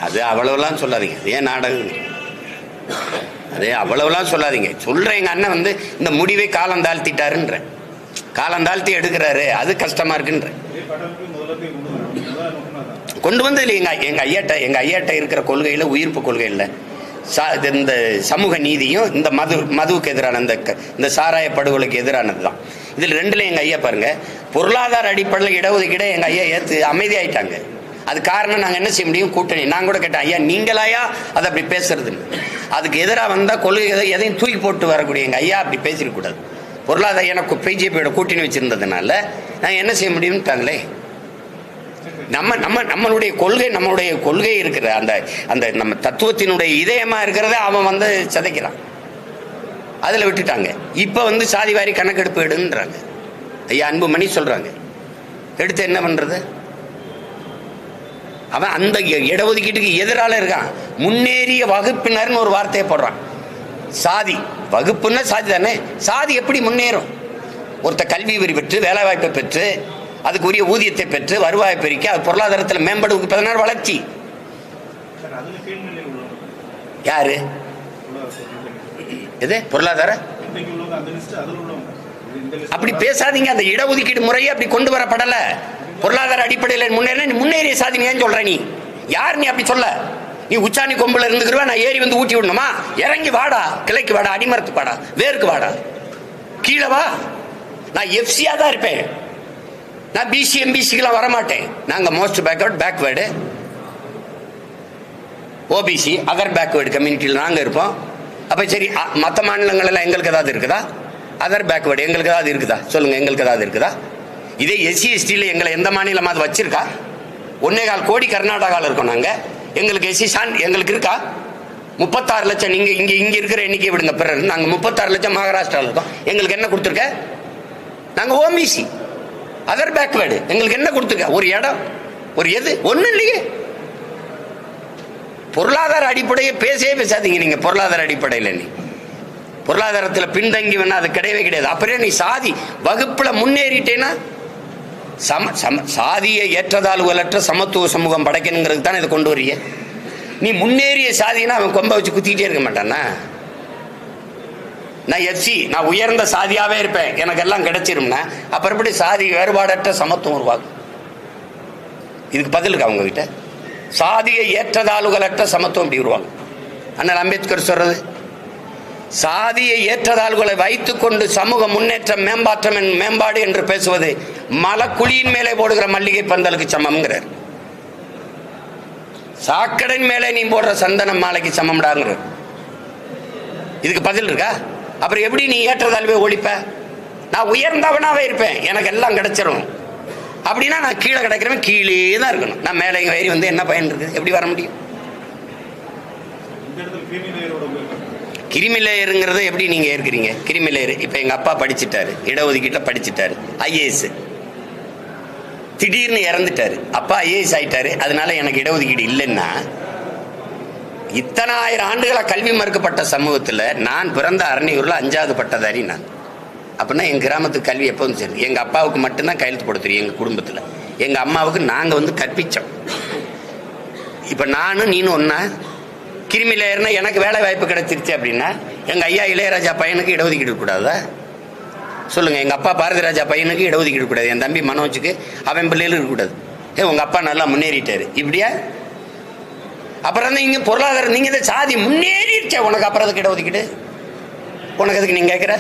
அது அவ்வளவுலாம் சொல்லாதீங்க, ஏன் நாடகம், அதே அவ்வளவுலாம் சொல்லாதீங்க. சொல்றேன், எங்க அண்ணன் வந்து இந்த முடிவை காலம் தாழ்த்திட்டாருன்ற, காலம் தாழ்த்தி எடுக்கிறாரு, அது கஷ்டமா இருக்குன்ற. கொண்டு வந்து எங்க ஐயாட்ட இருக்கிற கொள்கையில, உயிர்ப்பு கொள்கையில் இந்த சமூக நீதியும் இந்த மதுவுக்கு எதிரான இந்த சாராய படுகொலைக்கு எதிரானது தான். இதில் 2ல எங்க ஐயா பாருங்க, பொருளாதார அடிப்படையில் இடஒதுக்கீடு எங்க ஐயா ஏற்று அமைதியாயிட்டாங்க. அது காரணம் நாங்கள் என்ன செய்ய முடியும், கூட்டணி. நான் கூட கேட்டேன், ஐயா நீங்களாயா அதை அப்படி பேசுறதுன்னு. அதுக்கு எதிராக வந்தால் கொள்கை எதையும் தூக்கி போட்டு வரக்கூடிய எங்கள் ஐயா அப்படி பேசிடக்கூடாது. பொருளாதார எனக்கு பிஜேபியோட கூட்டணி வச்சிருந்ததுனால நாங்கள் என்ன செய்ய முடியும்ட்டாங்களே. நம்மளுடைய கொள்கை இருக்கிற அந்த நம்ம தத்துவத்தினுடைய இதயமா இருக்கிறத அவன் வந்து சிதைக்கிறான், அதில் விட்டுட்டாங்க. இப்போ வந்து சாதிவாரி கணக்கெடுப்பு எடுன்றாங்க. ஐயா அன்புமணி சொல்றாங்க, எடுத்து என்ன பண்றது? அவன் அந்த இடஒதுக்கீட்டுக்கு எதிரால இருக்கான். முன்னேறிய வகுப்பினர்னு ஒரு வார்த்தையை போடுறான். சாதி வகுப்புன்னா சாதி தானே, சாதி எப்படி முன்னேறும்? ஒருத்த கல்வி உரி பெற்று வேலை வாய்ப்பை பெற்று அதுக்குரிய ஊதியத்தை பெற்று வருவாய் பெருக்கி அது பொருளாதாரத்தில் மேம்படுவதற்கு 16 வளர்ச்சி. யாரு இது பொருளாதார? அப்படி பேசாதீங்க. அந்த இடஒதுக்கீடு முறையை அப்படி கொண்டு வரப்படல. பொருளாதார அடிப்படையில் முன்னேறிய சாதி ஏன் சொல்ற? நீ யார்? நீ அப்படி சொல்ல? நீ உச்சாணி கொம்புல இருந்துக்கிறவா, நான் ஏறி வந்து ஊட்டி விடணுமா? இறங்கி வாடா, கிளைக்கு வாடா, அடிமரத்துக்கு வாடா, வேருக்கு வாடா, கீழே வா. நான் எஃப்சியா தான் இருப்பேன். நான் பிசி எம்பிசிக்கெல்லாம் வரமாட்டேன். நாங்க most backward OBC other backward கம்யூனிட்டியில் நாங்கள் இருப்போம். அப்போ சரி, மற்ற மாநிலங்கள் எல்லாம் எங்களுக்கு ஏதாவது இருக்குதா? அதர் பேக்வேர்டு எங்களுக்கு ஏதாவது இருக்குதா? சொல்லுங்க, எங்களுக்கு ஏதாவது இருக்குதா? இதே எஸ்சி எஸ்டியில் எங்களை எந்த மாநிலமாவது வச்சிருக்கா? 1.25 கோடி கர்நாடகாவில் இருக்கோம் நாங்கள். எங்களுக்கு எஸ்சி எங்களுக்கு இருக்கா? 36 லட்சம். நீங்க இங்க இருக்கிற எண்ணிக்கை விடுங்க, பிறகு நாங்கள் 36 லட்சம் மகாராஷ்டிராவில் இருக்கோம். எங்களுக்கு என்ன கொடுத்துருக்க? நாங்கள் ஓபிசி அதர் பேக்வேர்டு. எங்களுக்கு என்ன கொடுத்துருக்க? ஒரு இடம், ஒரு எது? ஒன்றும் இல்லையே. பொருளாதார அடிப்படையை பேசவே பேசாதீங்க நீங்க. பொருளாதார அடிப்படையில் நீ பொருளாதாரத்தில் பின்தங்கி வேணா, அது கிடையவே கிடையாது. அப்புறம் நீ சாதி வகுப்புல முன்னேறிட்டேன்னா, சாதியை ஏற்றதாழ்வுகளற்ற சமத்துவ சமூகம் படைக்கணுங்கிறது தானே இதை கொண்டு வரிய. நீ முன்னேறிய சாதினா அவன் கொம்ப வச்சு குத்திக்கிட்டே இருக்க மாட்டானா? நான் எஃப்சி, நான் உயர்ந்த சாதியாவே இருப்பேன், எனக்கு எல்லாம் கிடைச்சிரும்னா அப்புறம் எப்படி சாதி வேறுபாடற்ற சமத்துவம் உருவாகும்? இதுக்கு பதில் இருக்கா அவங்க கிட்ட? சாதியை ஏற்றதாழ்வுகளற்ற சமத்துவம் எப்படி உருவாகும்? அண்ணல் அம்பேத்கர் சொல்றது, சாதியை ஏற்றதாழ்வுகளை வைத்துக் கொண்டு சமூக முன்னேற்றம் மேம்பாடு என்று பேசுவது மலக்குழியின் மேலே போடுகிற மல்லிகை பந்தலுக்கு சமம்ங்கிறார். சாக்கடையின் மேலே நீ போடுற சந்தன மாலைக்கு சமம்டாங்கிற. இதுக்கு பதில் இருக்கா? அப்புறம் எப்படி நீ ஏற்றதாழ்வை ஒழிப்ப? நான் உயர்ந்தவனாவே இருப்பேன், எனக்கு எல்லாம் கிடைச்சிரும் அப்படின்னா நான் கீழே கிடைக்கிறவன் கீழே தான் இருக்கணும். நான் மேலே ஏறி வந்து என்ன பயன் இருக்குது? எப்படி வர முடியும்? கிரிமி லேயருங்கிறத எப்படி நீங்க ஏற்கிறீங்க? கிரிமி லேயர் இப்ப எங்க அப்பா படிச்சுட்டாரு, இடஒதுக்கீட்டில் படிச்சுட்டாரு, IAS. திடீர்னு இறந்துட்டாரு, அப்பா ஐஏஎஸ் ஆயிட்டாரு, அதனால எனக்கு இடஒதுக்கீடு இல்லைன்னா, இத்தனை ஆயிரம் ஆண்டுகளா கல்வி மறுக்கப்பட்ட சமூகத்தில் நான் பிறந்த அரணியூர்ல 5வது பட்டதாரி நான். அப்படின்னா எங்க கிராமத்துக்கு கல்வி எப்போ வந்து சரி, எங்க அப்பாவுக்கு மட்டும்தான் கையெழுத்து போட தெரியும். எங்க குடும்பத்தில் எங்க அம்மாவுக்கு நாங்க வந்து கற்பிச்சோம். இப்ப நானும் நீனும் ஒன்னா கிருமியில ஏறினா எனக்கு வேலை வாய்ப்பு கிடைச்சிருச்சு அப்படின்னா எங்க ஐயா இளையராஜா பையனுக்கு இடஒதுக்கீடு கூடாதா சொல்லுங்க? எங்க அப்பா பாரதி ராஜா பையனுக்கு இடஒதுக்கீடு கூடாது, என் தம்பி மனோஜுக்கு அவன் பிள்ளைகளும் இருக்கக்கூடாது. உங்க அப்பா நல்லா முன்னேறிட்டாரு இப்படியா? அப்புறம் நீங்க பொருளாதாரம் நீங்க இந்த சாதி முன்னேறிடுச்சா, உனக்கு அப்புறம் அதுக்கு இடஒதுக்கீடு? உனக்கு அதுக்கு நீங்க கேட்கிற?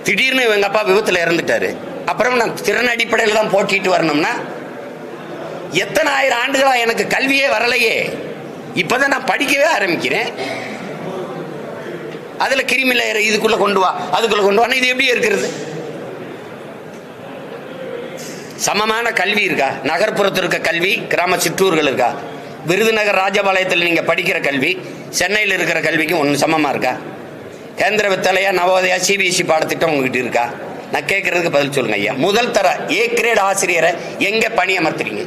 திடீர்னு எங்க அப்பா விபத்துல இறந்துட்டாரு, அப்புறம் நான் திறன் அடிப்படையில் தான் போட்டிட்டு வரணும்னா எத்தனை ஆயிரம் ஆண்டுகளா எனக்கு கல்வியே வரலையே, இப்பதான் நான் படிக்கவே ஆரம்பிக்கிறேன். அதுல கிருமியில இதுக்குள்ள கொண்டு வா அதுக்குள்ள கொண்டு வா, இது எப்படி இருக்கிறது? சமமான கல்வி இருக்கா? நகர்ப்புறத்தில் இருக்க கல்வி கிராம சிற்றூர்கள் இருக்கா? விருதுநகர் ராஜபாளையத்தில் நீங்க படிக்கிற கல்வி சென்னையில் இருக்கிற கல்விக்கும் ஒன்று சமமா இருக்கா? கேந்திர வித்தலையா நவோதயா சிபிஎஸ்சி பாடத்திட்டம் உங்ககிட்ட இருக்கா? நான் கேட்கறதுக்கு பதில் சொல்லுங்க ஐயா. முதல் தர ஏ கிரேட் ஆசிரியரை எங்க பணியமர்த்துறீங்க?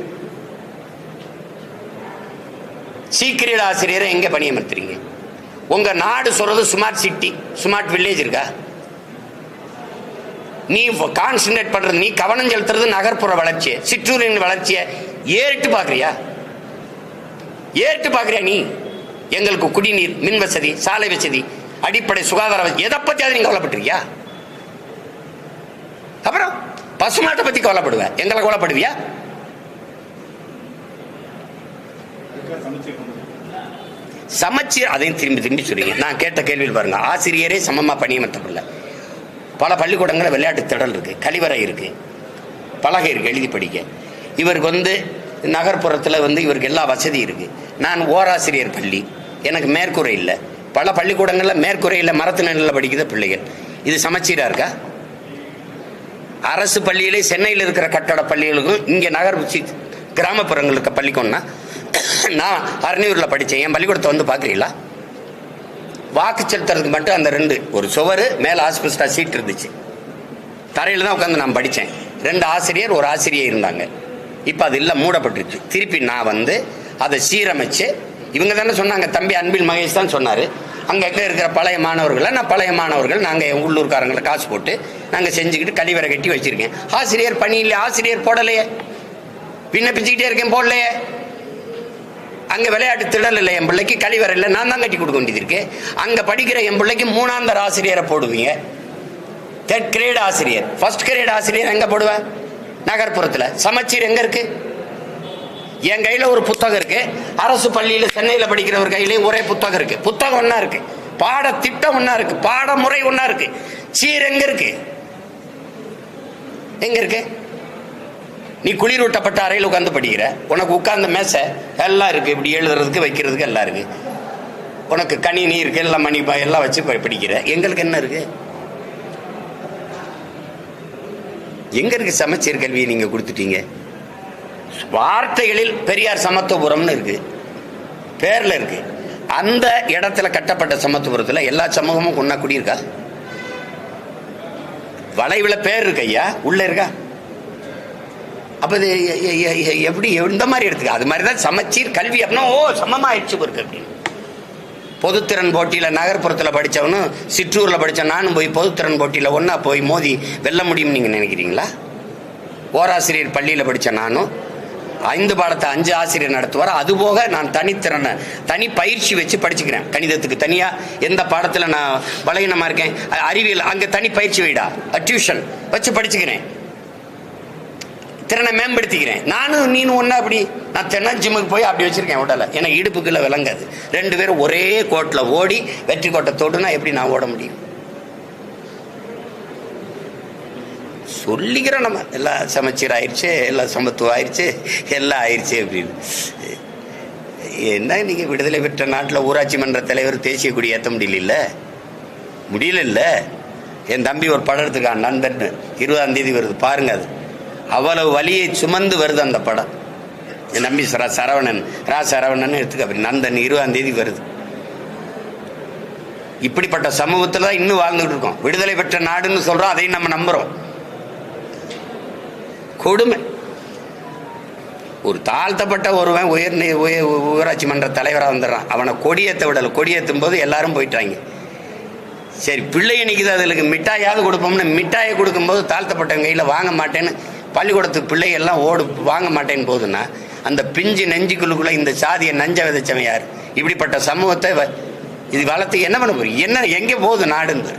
சி கிரேட் ஆசிரியரை எங்க பணியமர்த்துறீங்க? உங்க நாடு சொல்றது ஸ்மார்ட் சிட்டி ஸ்மார்ட் வில்லேஜ் இருக்கா? நீ கான்சன்ட்ரேட் பண்றது, நீ கவனம் செலுத்துறது நகர்ப்புற வளர்ச்சியை சிற்றூரின் வளர்ச்சியை ஏறிட்டு பாக்குறியா? ஏறிட்டு பாக்குறியா? நீ எங்களுக்கு குடிநீர் மின் வசதி சாலை வசதி அடிப்படை சுகாதார வசதி எதை பத்தியாவது நீங்க கவலைப்பட்டிருக்கியா? அப்புறம் பசுமாட்டை பத்தி கவலைப்படுவேன், எங்களை கவலைப்படுவியா? சமச்சீர் அதையும் திரும்பி திரும்பி சொல்றீங்க. நான் கேட்ட கேள்வியில் பாருங்க, ஆசிரியரே சமமா பணியமர்த்தப்படல. பல பள்ளிக்கூடங்களில் விளையாட்டு திடல் இருக்கு, கழிவறை இருக்கு, பலகை இருக்கு எழுதி படிக்க. இவருக்கு நகர்ப்புறத்தில் இவருக்கு எல்லா வசதி இருக்கு. நான் ஓராசிரியர் பள்ளி, எனக்கு மேற்கூரை இல்லை. பல பள்ளிக்கூடங்களில் மேற்கூரையில் மரத்து நிழலில் படிக்கிற பிள்ளைகள். இது சமச்சீரா இருக்கா? அரசு பள்ளியிலே சென்னையில் இருக்கிற கட்டட பள்ளிகளுக்கும் இங்கே கிராமப்புறங்கள் இருக்க பள்ளிக்கூடம்னா, நான் அரணியூர்ல படித்தேன், என் பள்ளிக்கூடத்தை பார்க்குறீங்களா? வாக்கு செலுத்துறதுக்கு மட்டும் அந்த 2 ஒரு சுவரு மேலே ஆஸ்பெஸ்டா சீட் இருந்துச்சு, தரையில் தான் உட்காந்து நான் படித்தேன். 2 ஆசிரியர் ஒரு ஆசிரியர் இருந்தாங்க. இப்போ அது இல்லை, மூடப்பட்டுருச்சு. திருப்பி நான் அதை சீரமைச்சு, இவங்க தானே சொன்னாங்க, தம்பி அன்பில் மகேஷ் தான் சொன்னார், அங்கே இருக்கிற பழைய மாணவர்களை நான் பழைய மாணவர்கள் நாங்கள் உள்ளூர்காரங்களை காசு போட்டு நாங்கள் செஞ்சுக்கிட்டு கழிவறை கட்டி வச்சிருக்கேன். ஆசிரியர் பணி இல்லை, ஆசிரியர் போடலையே, விண்ணப்பிச்சுக்கிட்டே இருக்கேன், போடலையே. அங்கே விளையாட்டு திடல் இல்லை, என் பிள்ளைக்கு கழிவறை இல்லை, நான் தான் கட்டி கொடுக்க வேண்டியது இருக்கு. அங்கே படிக்கிற என் பிள்ளைக்கு 3ஆம் தர ஆசிரியரை போடுவீங்க, 3rd கிரேட் ஆசிரியர், 1st கிரேட் ஆசிரியர் எங்கே போடுவேன்? நகர்ப்புறத்தில். சமச்சீர் எங்கே இருக்கு? என் கையில் ஒரு புத்தகம் இருக்கு, அரசு பள்ளியில் சென்னையில் படிக்கிறவர் கையிலேயும் ஒரே புத்தகம் இருக்கு. புத்தகம் ஒன்றா இருக்கு, பாடத்திட்டம் ஒன்றா இருக்கு, பாடமுறை ஒன்றா இருக்கு. சீர் எங்க இருக்கு? எங்க இருக்கு? நீ குளிரூட்டப்பட்ட அறையில் உட்காந்து படிக்கிற, உனக்கு உட்கார்ந்த மேசை எல்லாம் இருக்கு, இப்படி எழுதுறதுக்கு வைக்கிறதுக்கு எல்லாம் இருக்கு, உனக்கு கணினி இருக்கு, எல்லாம் மணி எல்லாம் வச்சு படிக்கிற. எங்களுக்கு என்ன இருக்கு? எங்க இருக்கு சமச்சீர் கல்வியை நீங்க கொடுத்துட்டீங்க? வார்த்தைகளில் பெரியார் சமத்துவபுரம்னு இருக்கு, பேர்ல இருக்கு. அந்த இடத்துல கட்டப்பட்ட சமத்துவபுரத்தில் எல்லா சமூகமும் ஒன்னா குடியிருக்கா? வளைவுல பேர் இருக்கு ஐயா, உள்ள இருக்கா? அப்ப இது எப்படி இந்த மாதிரி எடுத்துக்க? அது மாதிரிதான் சமச்சீர் கல்வி அப்படின்னா சமமாயிடுச்சு இருக்கு அப்படின்னு. பொதுத்திறன் போட்டியில நகர்ப்புறத்தில் படிச்சவனும் சிற்றூர்ல படிச்ச நானும் போய் பொதுத்திறன் போட்டியில ஒன்னா போய் மோதி வெல்ல முடியும்னு நீங்க நினைக்கிறீங்களா? ஓராசிரியர் பள்ளியில படிச்ச நானும் 5 பாடத்தை 5 ஆசிரியர் நடத்துவார். அதுபோக நான் தனி பயிற்சி வச்சு படிச்சுக்கிறேன். கணிதத்துக்கு தனியா, எந்த பாடத்துல நான் பலகீனமா இருக்கேன், அறிவியல் அங்க தனி பயிற்சி வைடா, டியூஷன் வச்சு படிச்சுக்கிறேன், திறனை மேம்படுத்திக்கிறேன். நானும் நீனும் ஒன்னா அப்படி. நான் தென்ன ஜிம்முக்கு போய் அப்படி வச்சிருக்கேன் உடலை, எனக்கு இடுப்புக்குள்ள விளங்காது. 2 பேரும் ஒரே கோட்டில் ஓடி வெற்றி கோட்டை தொடுனா எப்படி நான் ஓட முடியும்? சொல்லிக்கிறோம் நம்ம, எல்லாம் சமச்சீர் ஆயிடுச்சு, எல்லாம் சமத்துவம் ஆயிடுச்சு, எல்லாம் ஆயிடுச்சு அப்படின்னு. என்ன நீங்க விடுதலை பெற்ற நாட்டில் ஊராட்சி மன்ற தலைவர் தேசிய கொடி ஏற்ற முடியல. என் தம்பி ஒரு படம் எடுத்துக்கான், நண்பன், 20ஆம் தேதி வருது பாருங்க. அது அவ்வளவு வலியை சுமந்து வருது அந்த படம். என் நம்பி சரவணன் எடுத்துக்க, அப்படி நந்தன் 20ஆம் தேதி வருது. இப்படிப்பட்ட சமூகத்தில் தான் இன்னும் வாழ்ந்துகிட்டு இருக்கோம். விடுதலை பெற்ற நாடுன்னு சொல்றோம், அதையும் நம்ம நம்புறோம். கொடுமை. ஒரு தாழ்த்தப்பட்ட ஒருவன் ஊராட்சி மன்ற தலைவராக வந்துடுறான், அவனை கொடியேற்ற விடலை. கொடியேற்றும் போது எல்லாரும் போயிட்டாங்க. சரி, பிள்ளைய நிற்குது, அதுக்கு மிட்டாயாவது கொடுப்போம்னு மிட்டாயை கொடுக்கும்போது தாழ்த்தப்பட்டவங்க கையில் வாங்க மாட்டேன்னு பள்ளிக்கூடத்துக்கு பிள்ளைகள்லாம் வாங்க மாட்டேன்னு போகுதுன்னா, அந்த பிஞ்சு நெஞ்சுக்குள்ளுக்குள்ள இந்த சாதியை நஞ்ச விதைச்சவன் யார்? இப்படிப்பட்ட சமூகத்தை இது வளர்த்து என்ன பண்ண போறீங்க? என்ன எங்கே போகுது நாடுன்னு?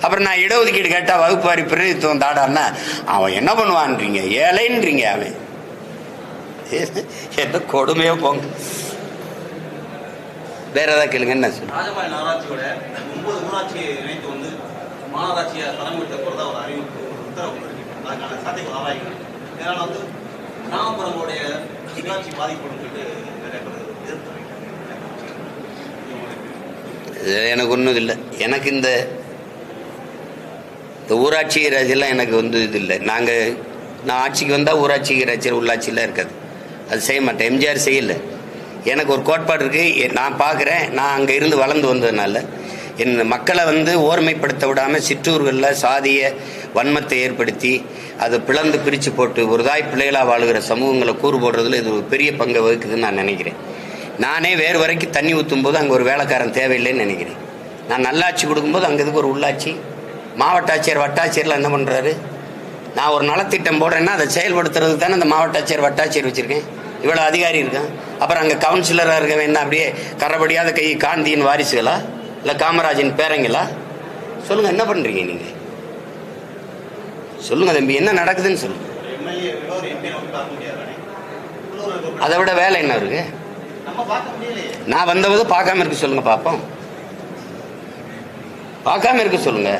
அப்புறம் நான் இடஒதுக்கீடு கேட்டால் வகுப்பாரி பிரதித்துவம் தாடான்னா அவன் என்ன பண்ணுவான்றீங்க? ஏழைன்றீங்க. அவன் என்ன கொடுமையோ போங்க. வேற ஏதாவது கேளுங்க. என்ன சொல்லு? ராஜபாளையம் நகராட்சியோட 9 ஊராட்சி இணைத்து வந்து மாநகராட்சியை தலைமையிட்ட போகிறதா ஒரு அறிவிப்பு உத்தரவு இருக்கு. அதுக்கான சாத்தியம் ஆராய்கள். இதனால் வந்து கிராமப்புறங்களுடைய உள்ளாட்சி பாதிப்புன்னு சொல்லிட்டு நிறைய பேர் எதிர்த்து எனக்கு ஒன்றும் இல்லை. எனக்கு இந்த ஊராட்சி ராஜ்யெல்லாம் எனக்கு வந்து இது இல்லை. நான் ஆட்சிக்கு வந்தால் ஊராட்சி ராஜ்யம் உள்ளாட்சியெலாம் இருக்காது. அது செய்ய மாட்டேன். எம்ஜிஆர் செய்யலை. எனக்கு ஒரு கோட்பாடு இருக்குது. நான் பார்க்குறேன். நான் அங்கே இருந்து வளர்ந்து வந்ததுனால என் மக்களை வந்து ஓர்மைப்படுத்த விடாமல் சிற்றூர்களில் சாதிய வன்மத்தை ஏற்படுத்தி அதை பிளந்து பிரித்து போட்டு ஒரு தாய் பிள்ளைகளாக வாழுகிற சமூகங்களை கூறு போடுறதுல இது ஒரு பெரிய பங்கை வகுக்குதுன்னு நான் நினைக்கிறேன். நானே வேறு வரைக்கும் தண்ணி ஊற்றும் போது அங்கே ஒரு வேலைக்காரன் தேவையில்லைன்னு நினைக்கிறேன். நான் நல்லாட்சி கொடுக்கும்போது அங்கே இதுக்கு ஒரு உள்ளாட்சி மாவட்ட ஆட்சியர் வட்டாட்சியர்லாம் என்ன பண்ணுறாரு? நான் ஒரு நலத்திட்டம் போடுறேன்னா அதை செயல்படுத்துறதுக்கு தானே அந்த மாவட்ட ஆட்சியர் வட்டாட்சியர் வச்சுருக்கேன். இவ்வளோ அதிகாரி இருக்கான். அப்புறம் அங்கே கவுன்சிலராக இருக்கவன் என்ன அப்படியே கரபடியாத கை காந்தியின் வாரிசுகளா இல்லை காமராஜின் பேரங்களா? சொல்லுங்கள், என்ன பண்ணுறீங்க நீங்கள்? சொல்லுங்கள் தம்பி, என்ன நடக்குதுன்னு சொல்லுங்கள். அதை விட வேலை என்ன இருக்கு? நான் வந்தபோது பார்க்காம இருக்க சொல்லுங்க பார்ப்போம். பார்க்காம இருக்க சொல்லுங்க.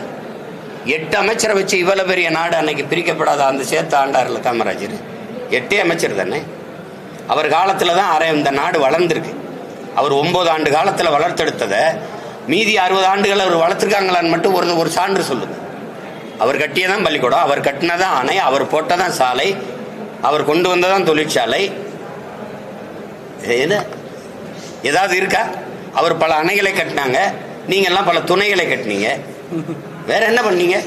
8 அமைச்சரை வச்சு இவ்வளவு பெரிய நாடு அன்னைக்கு பிரிக்கப்படாத அந்த சேர்த்து ஆண்டார்ல காமராஜர். 8 அமைச்சர் தானே. அவர் காலத்தில் தான் இந்த நாடு வளர்ந்துருக்கு. அவர் 9 ஆண்டு காலத்தில் வளர்த்தெடுத்ததை மீதி 60 ஆண்டுகள் அவர் வளர்த்துருக்காங்களான்னு மட்டும் ஒரு சான்று சொல்லுங்க. அவர் கட்டியதான் பள்ளிக்கூடம், அவர் கட்டினதான் அணை, அவர் போட்டதான் சாலை, அவர் கொண்டு வந்ததான் தொழிற்சாலை. ஏதாவது இருக்கா? அவர் பல அணைகளை கட்டினாங்க, நீங்க எல்லாம் பல துணைகளை கட்டினீங்க. வேற என்ன பண்ணீங்க?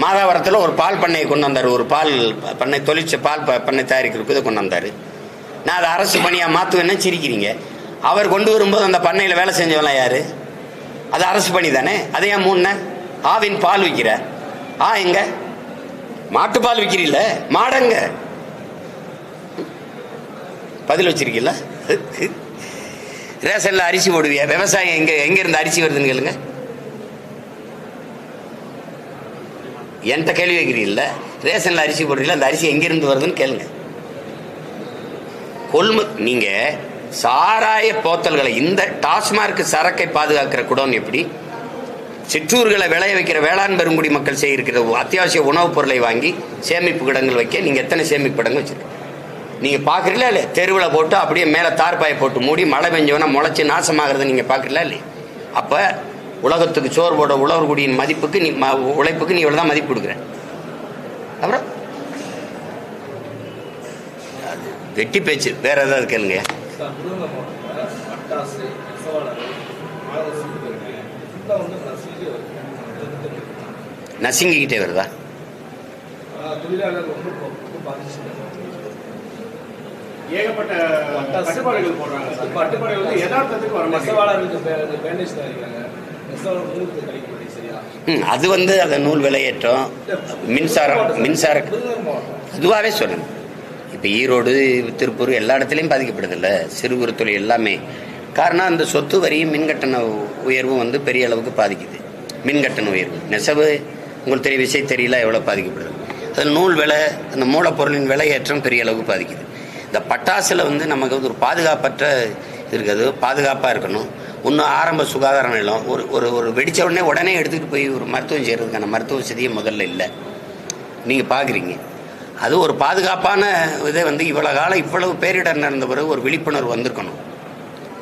மாதாவரத்தில் ஒரு பால் பண்ணையை கொண்டு வந்தார். ஒரு பால் பண்ணை பால் பண்ணை தயாரிக்கிறதுக்கு இதை கொண்டு வந்தார். நான் அதை அரசு பணியாக மாற்றுவேன்னு சிரிக்கிறீங்க. அவர் கொண்டு வரும்போது அந்த பண்ணையில் வேலை செஞ்சவெல்லாம் யாரு? அது அரசு பணி தானே. அதை ஏன் மூணு ஆவின் பால் விற்கிற? எங்க மாட்டுப்பால் விற்கிறீல்ல, மாடங்க பதில் வச்சிருக்கீல்ல? ரேஷன்ல அரிசி போடுவியா? விவசாயம் எங்க இருந்து அரிசி வருதுன்னு கேளுங்க. என்கிட்ட கேள்வி வைக்கிறீங்கள? ரேஷன்ல அரிசி போடுறீங்களா? அந்த அரிசி எங்கிருந்து வருதுன்னு கேளுங்க. நீங்க சாராய போத்தல்களை, இந்த டாஸ்மார்க் சரக்கை பாதுகாக்கிற குடோன் எப்படி? சிற்றூர்களை விளைய வைக்கிற வேளாண் பெருங்குடி மக்கள் செய்கிற அத்தியாவசிய உணவுப் பொருளை வாங்கி சேமிப்பு கிடங்கள் வைக்க நீங்க எத்தனை சேமிப்பு கிடங்கு வச்சிருக்க? நீங்க பாக்குறீங்களா இல்லையா? தெருவில் போட்டு அப்படியே மேல தார்பாயை போட்டு மூடி மழை பெஞ்சவனா முளைச்சு நாசமாகிறது நீங்க பாக்குறீங்களா இல்லையா? அப்ப உலகத்துக்கு சோறு போட உழவர்குடியின் மதிப்புக்கு நீ உழைப்புக்கு நீ இவ்வளவுதான் மதிப்பு கொடுக்குற. அப்புறம் வெட்டி பேச்சு. வேற ஏதாவது கேளுங்க. நசிங்கிக்கிட்டே வருதா? ஏகப்பட்ட கட்டுப்பாடுகள் போடுறாங்க. கட்டுப்பாடுகள் வந்து யதார்த்தத்துக்கு வர அது வந்து அந்த நூல் விலையேற்றம், மின்சாரம் அதுவாகவே சொல்லணும். இப்போ ஈரோடு, திருப்பூர் எல்லா இடத்துலையும் பாதிக்கப்படுது இல்லை சிறு குறு தொழில் எல்லாமே. காரணம் அந்த சொத்து வரியும் மின்கட்டண உயர்வும் வந்து பெரிய அளவுக்கு பாதிக்குது. மின்கட்டண உயர்வு நெசவு உங்களுக்கு தெரிய விஷயம் தெரியல எவ்வளோ பாதிக்கப்படுது. அதில் நூல் விலை, அந்த மூலப்பொருளின் விலையேற்றம் பெரிய அளவுக்கு பாதிக்குது. இந்த பட்டாசில் வந்து நமக்கு வந்து ஒரு பாதுகாப்பற்ற இருக்குது. பாதுகாப்பாக இருக்கணும். இன்னும் ஆரம்ப சுகாதார நிலம் ஒரு வெடித்த உடனே எடுத்துகிட்டு போய் ஒரு மருத்துவம் செய்கிறதுக்கான மருத்துவ வசதியே முதல்ல இல்லை. நீங்கள் பார்க்குறீங்க. அது ஒரு பாதுகாப்பான இதை வந்து இவ்வளோ காலம் இவ்வளவு பேரிடர் நடந்த பிறகு ஒரு விழிப்புணர்வு வந்திருக்கணும்.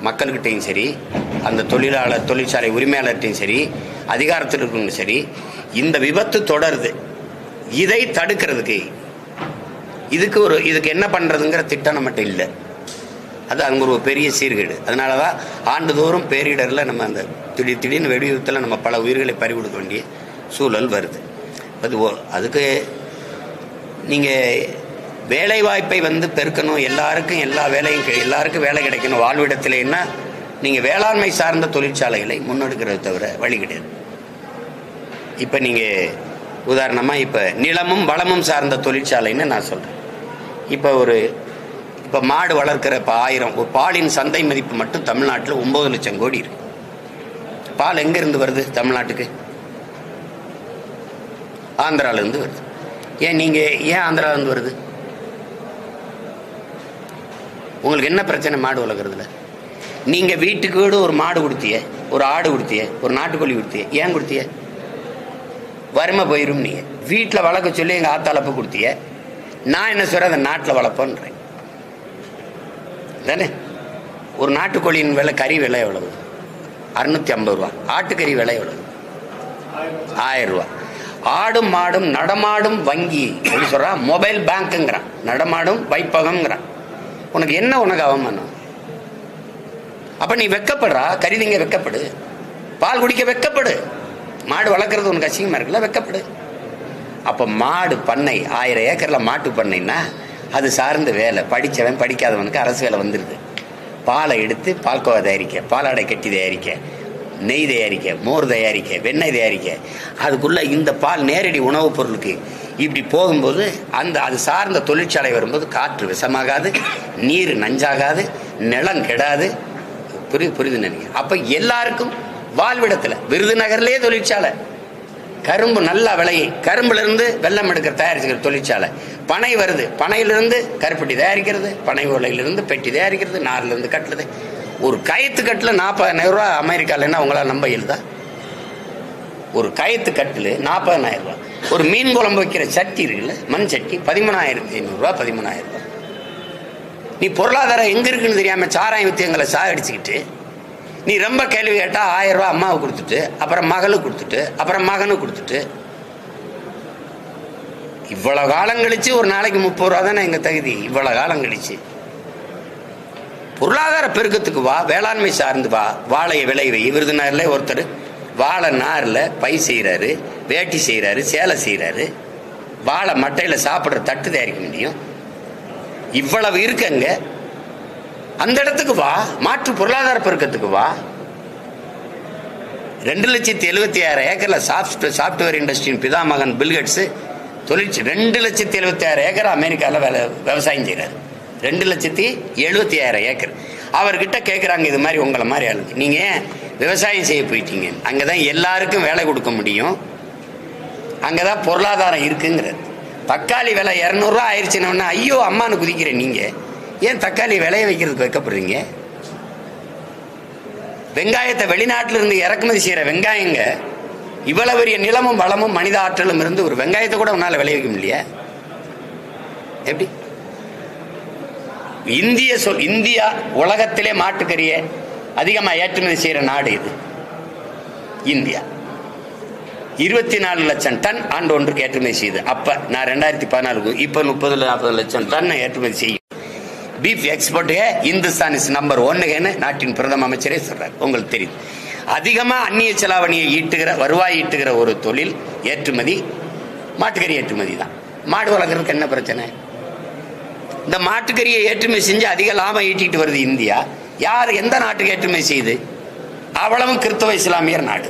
மக்கள்கிட்டையும் சரி, அந்த தொழிற்சாலை உரிமையாளர்கிட்டையும் சரி, அதிகாரத்திற்கும் சரி. இந்த விபத்து தொடருது, இதை தடுக்கிறதுக்கு இதுக்கு என்ன பண்ணுறதுங்கிற திட்டம் நம்மகிட்ட இல்லை. அது அங்கே ஒரு பெரிய சீர்கேடு. அதனால தான் ஆண்டுதோறும் பேரிடரில் நம்ம அந்த திடீர்னு வெடிவிபத்தில் நம்ம பல உயிர்களை பறிகொடுக்க வேண்டிய சூழல் வருது. அதுக்கு நீங்கள் வேலை வாய்ப்பை பெருக்கணும், எல்லாருக்கும் எல்லா வேலையும் எல்லாருக்கும் வேலை கிடைக்கணும் வாழ்விடத்திலேன்னா நீங்கள் வேளாண்மை சார்ந்த தொழிற்சாலைகளை முன்னெடுக்கிறத தவிர வழி கிடையாது. இப்போ நீங்கள் உதாரணமாக இப்போ நிலமும் வளமும் சார்ந்த தொழிற்சாலைன்னு நான் சொல்கிறேன். இப்போ மாடு வளர்க்கிற இப்போ 1000 ஒரு பாலின் சந்தை மதிப்பு மட்டும் தமிழ்நாட்டில் 9 லட்சம் கோடி இருக்கு. பால் எங்கேருந்து வருது தமிழ்நாட்டுக்கு? ஆந்திராவிலேருந்து வருது. ஏன் ஆந்திராவிலேருந்து வருது? உங்களுக்கு என்ன பிரச்சனை மாடு வளர்க்குறதுல? நீங்கள் வீட்டுக்கு வீடு ஒரு மாடு கொடுத்திய, ஒரு ஆடு கொடுத்திய, ஒரு நாட்டுக்கோழி கொடுத்திய. ஏன் கொடுத்திய? வறுமை போயிடும். நீங்கள் வீட்டில் வளர்க்க சொல்லி எங்கள் ஆத்தாளப்ப கொடுத்திய. நான் என்ன சொல்கிறேன், அந்த நாட்டில் வளர்ப்பேன்றேன் தானே. ஒரு நாட்டுக்கோழியின் விலை, கறி விலை எவ்வளவு? 650 ரூபா. ஆட்டுக்கறி விலை எவ்வளவு? 1000 ரூபா. ஆடும் மாடும் நடமாடும் வங்கி எப்படி சொல்கிறான்? மொபைல் பேங்க்குங்கிறான், நடமாடும் வைப்பகம்ங்கிறான். உனக்கு என்ன அவமானம்? அப்ப நீ வெக்கப்படுறா? கறிதிங்க வெக்கப்படு, பால் குடிக்க வெக்கப்படு. மாடு வளர்க்குறது உனக்கு அசிங்கமா இருக்குல்ல, வெக்கப்படு. அப்ப மாடு பண்ணை 1000 ஏக்கர்ல மாட்டு பண்ணைன்னா அது சார்ந்த வேலை. படித்தவன் படிக்காதவனுக்கு அரசு வேலை வந்துடுது. பாலை எடுத்து பால்கோவா தயாரிக்க, பாலாடை கட்டி தயாரிக்க, நெய் தயாரிக்க, மோர் தயாரிக்க, வெண்ணெய் தயாரிக்க, அதுக்குள்ள இந்த பால் நேரடி உணவுப் பொருளுக்கு இப்படி போகும்போது அது சார்ந்த தொழிற்சாலை வரும்போது காற்று விஷமாகாது, நீர் நஞ்சாகாது, நிலம் கெடாது. புரியுது நினைக்கிறேன். அப்ப எல்லாருக்கும் வாழ்விடத்துல விருதுநகர்லயே தொழிற்சாலை, கரும்பு நல்லா விளையை, கரும்புல இருந்து வெள்ளம் எடுக்கிற தயாரிக்கிற தொழிற்சாலை. பனை வருது, பனையிலிருந்து கருப்பட்டி தயாரிக்கிறது, பனை ஓலையிலிருந்து பெட்டி தயாரிக்கிறது, நார்ல இருந்து கட்டுறது. ஒரு கயத்து கட்டில் 40,000 ரூபா அமெரிக்காலன்னா உங்களால் நம்ப இயலுதா? ஒரு கயத்து கட்டில் 40,000 ரூபா. ஒரு மீன் குழம்பு வைக்கிற சட்டி இருக்குல்ல, மண் சட்டி, 13,500 ரூபா, 13,000 ரூபா. நீ பொருளாதாரம் எங்க இருக்குன்னு தெரியாம சாராயம் வித்து எங்களை சாகடிச்சுக்கிட்டு, நீ ரொம்ப கேள்வி கேட்டா 1000 ரூபா அம்மாவுக்கு கொடுத்துட்டு, அப்புறம் மகளுக்கு கொடுத்துட்டு, அப்புறம் மகனுக்கு கொடுத்துட்டு, இவ்வளவு காலம் கழிச்சு ஒரு நாளைக்கு 30 ரூபா தானே எங்க தகுதி. இவ்வளவு காலம் கழிச்சு பொருளாதார பெருக்கத்துக்கு வா, வேளாண்மை சார்ந்து வா, வாழையை விளைவை. விருதுநகர்ல ஒருத்தர் வாழை நார்ல பை செய்யறாரு, வேட்டி செய்யறாரு, சேலை செய்யறாரு, வாழை மட்டையில சாப்பிடுற தட்டு தயாரிக்க முடியும். இவ்வளவு இருக்குங்க. அந்த இடத்துக்கு வா, மாற்று பொருளாதார பெருக்கத்துக்கு வா. 2,76,000 ஏக்கர்ல சாப்ட்வேர் இண்டஸ்ட்ரியின் பிதாமகன் பில்கேட்ஸ் 2,76,000 ஏக்கர் அமெரிக்காவில் விவசாயம் செய்யறாரு. 2,76,000 ஏக்கர். அவர்கிட்ட கேட்குறாங்க, இது மாதிரி உங்களை மாதிரி ஆளுங்க, நீங்க விவசாயம் செய்ய போயிட்டீங்க, அங்கதான் எல்லாருக்கும் வேலை கொடுக்க முடியும், அங்கதான் பொருளாதாரம் இருக்குங்கிறது. தக்காளி விலை 200 ரூபா ஆயிடுச்சுன்னா ஐயோ அம்மானு குதிக்கிறேன். நீங்க ஏன் தக்காளி விளைய வைக்கிறதுக்கு வைக்கப்படுறீங்க? வெங்காயத்தை வெளிநாட்டில இருந்து இறக்குமதி செய்யற வெங்காயங்க, இவ்வளவு பெரிய நிலமும் வளமும் மனித ஆற்றலும் இருந்து ஒரு வெங்காயத்தை கூட உன்னால விளைவிக்க முடியல. எப்படி? இந்தியா உலகத்திலே மாட்டுக்கறியை அதிகமா ஏற்றுமதி செய்யற நாடு இது. இந்தியா 24 லட்சம் டன் ஆண்டு ஒன்றுக்கு ஏற்றுமதி செய்யுது. அப்ப நான் 2014 இப்ப 30-40 லட்சம் டன் ஏற்றுமதி செய்யும். Beef export Hindustan is number 1 நாட்டின் பிரதம அமைச்சரே சொல்றாரு. உங்களுக்கு தெரியும். அதிகமா அந்நிய செலாவணியை வருவாய் ஈட்டுகிற ஒரு தொழில் ஏற்றுமதி, மாட்டுக்கறி ஏற்றுமதி தான். மாடு வளர்க்கறதுக்கு என்ன பிரச்சனை? இந்த மாட்டுக்கறியை ஏற்றுமதி செஞ்சு அதிக லாபம் ஈட்டிட்டு வருது இந்தியா. யார் எந்த நாட்டுக்கு ஏற்றுமதி செய்யுது? அவ்வளவும் கிறிஸ்தவ இஸ்லாமியர் நாடு.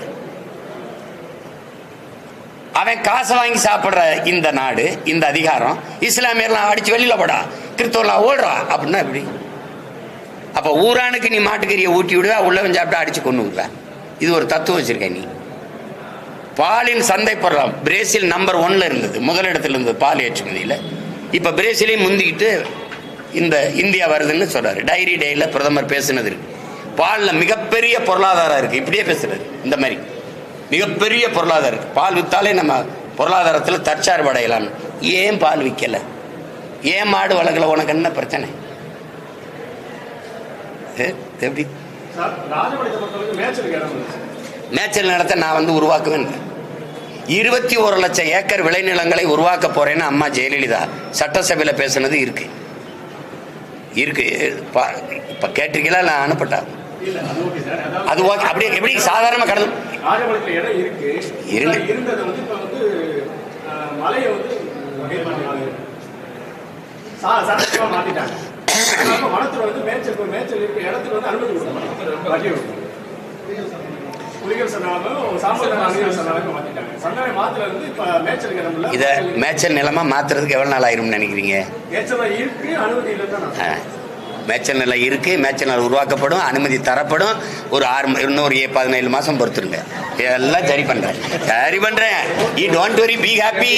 அவன் காசை வாங்கி சாப்பிடுற இந்த நாடு, இந்த அதிகாரம் இஸ்லாமியர்லாம் அடிச்சு வெளியில போடா, கிறிஸ்தவர்லாம் ஓடுறா அப்படின்னா எப்படி? அப்ப ஊரானுக்கு நீ மாட்டுக்கறியை ஊட்டி விடுவா, உள்ளவன் சாப்பிட்டா அடிச்சு கொண்டு விடுவ. இது ஒரு தத்துவம் வச்சிருக்க நீ. பாலின் சந்தை பொருளாம் பிரேசில் நம்பர் 1 இருந்தது, முதலிடத்தில் இருந்தது பால் ஏற்றுமதியில். இப்ப பிரேசிலையும் முந்திக்கிட்டு இந்த இந்தியா வருதுன்னு சொல்றாரு. டைரி டேல பிரதமர் பேசுனது இருக்கு. பால்ல மிகப்பெரிய பொருளாதாரம் இருக்கு. இப்படியே பேசுறாரு. இந்த மாதிரி மிகப்பெரிய பொருளாதாரம் இருக்கு. பால் வித்தாலே நம்ம பொருளாதாரத்தில் தற்சார்பு அடையலாம். ஏன் பால் விற்கல? ஏன் மாடு வளர்க்கல? உனக்கு என்ன பிரச்சனை? எப்படி மேய்ச்சல் நிலத்தை நான் உருவாக்குவேன். 21 லட்சம் ஏக்கர் விளைநிலங்களை உருவாக்க போறேன்னு அம்மா ஜெயலலிதா சட்டசபையில பேசுனது இருக்கு. இப்ப கேட்டிருக்கீங்களா? நான் அனுப்பட்டா அது ஓகே. அப்படியே எப்படி சாதாரணமா கடல் சட்டமா மாத்திட்டாங்க. வனத்துறை வந்து மேய்ச்சல் இருக்க இடத்துக்கு வந்து அனுமதி கொடுக்கணும். புலிகள் சரணாலயம் சாம்பல் அணிகள் சரணாலயம் மாத்திட்டாங்க. சரணாலயம் மாத்திர வந்து இப்ப மேய்ச்சல் இடம்ல இதை மேய்ச்சல் நிலமா மாத்துறதுக்கு எவ்வளவு நாள் ஆயிரும்னு நினைக்கிறீங்க? மேய்ச்சல் இருக்கு, அனுமதி இல்லைன்னா மேய்ச்சல் நிலம் இருக்கு, மேய்ச்சல் நிலம் உருவாக்கப்படும், அனுமதி தரப்படும். ஒரு 17 மாசம் பொறுத்துருங்க, எல்லாம் சரி பண்றேன். You don't worry, be happy.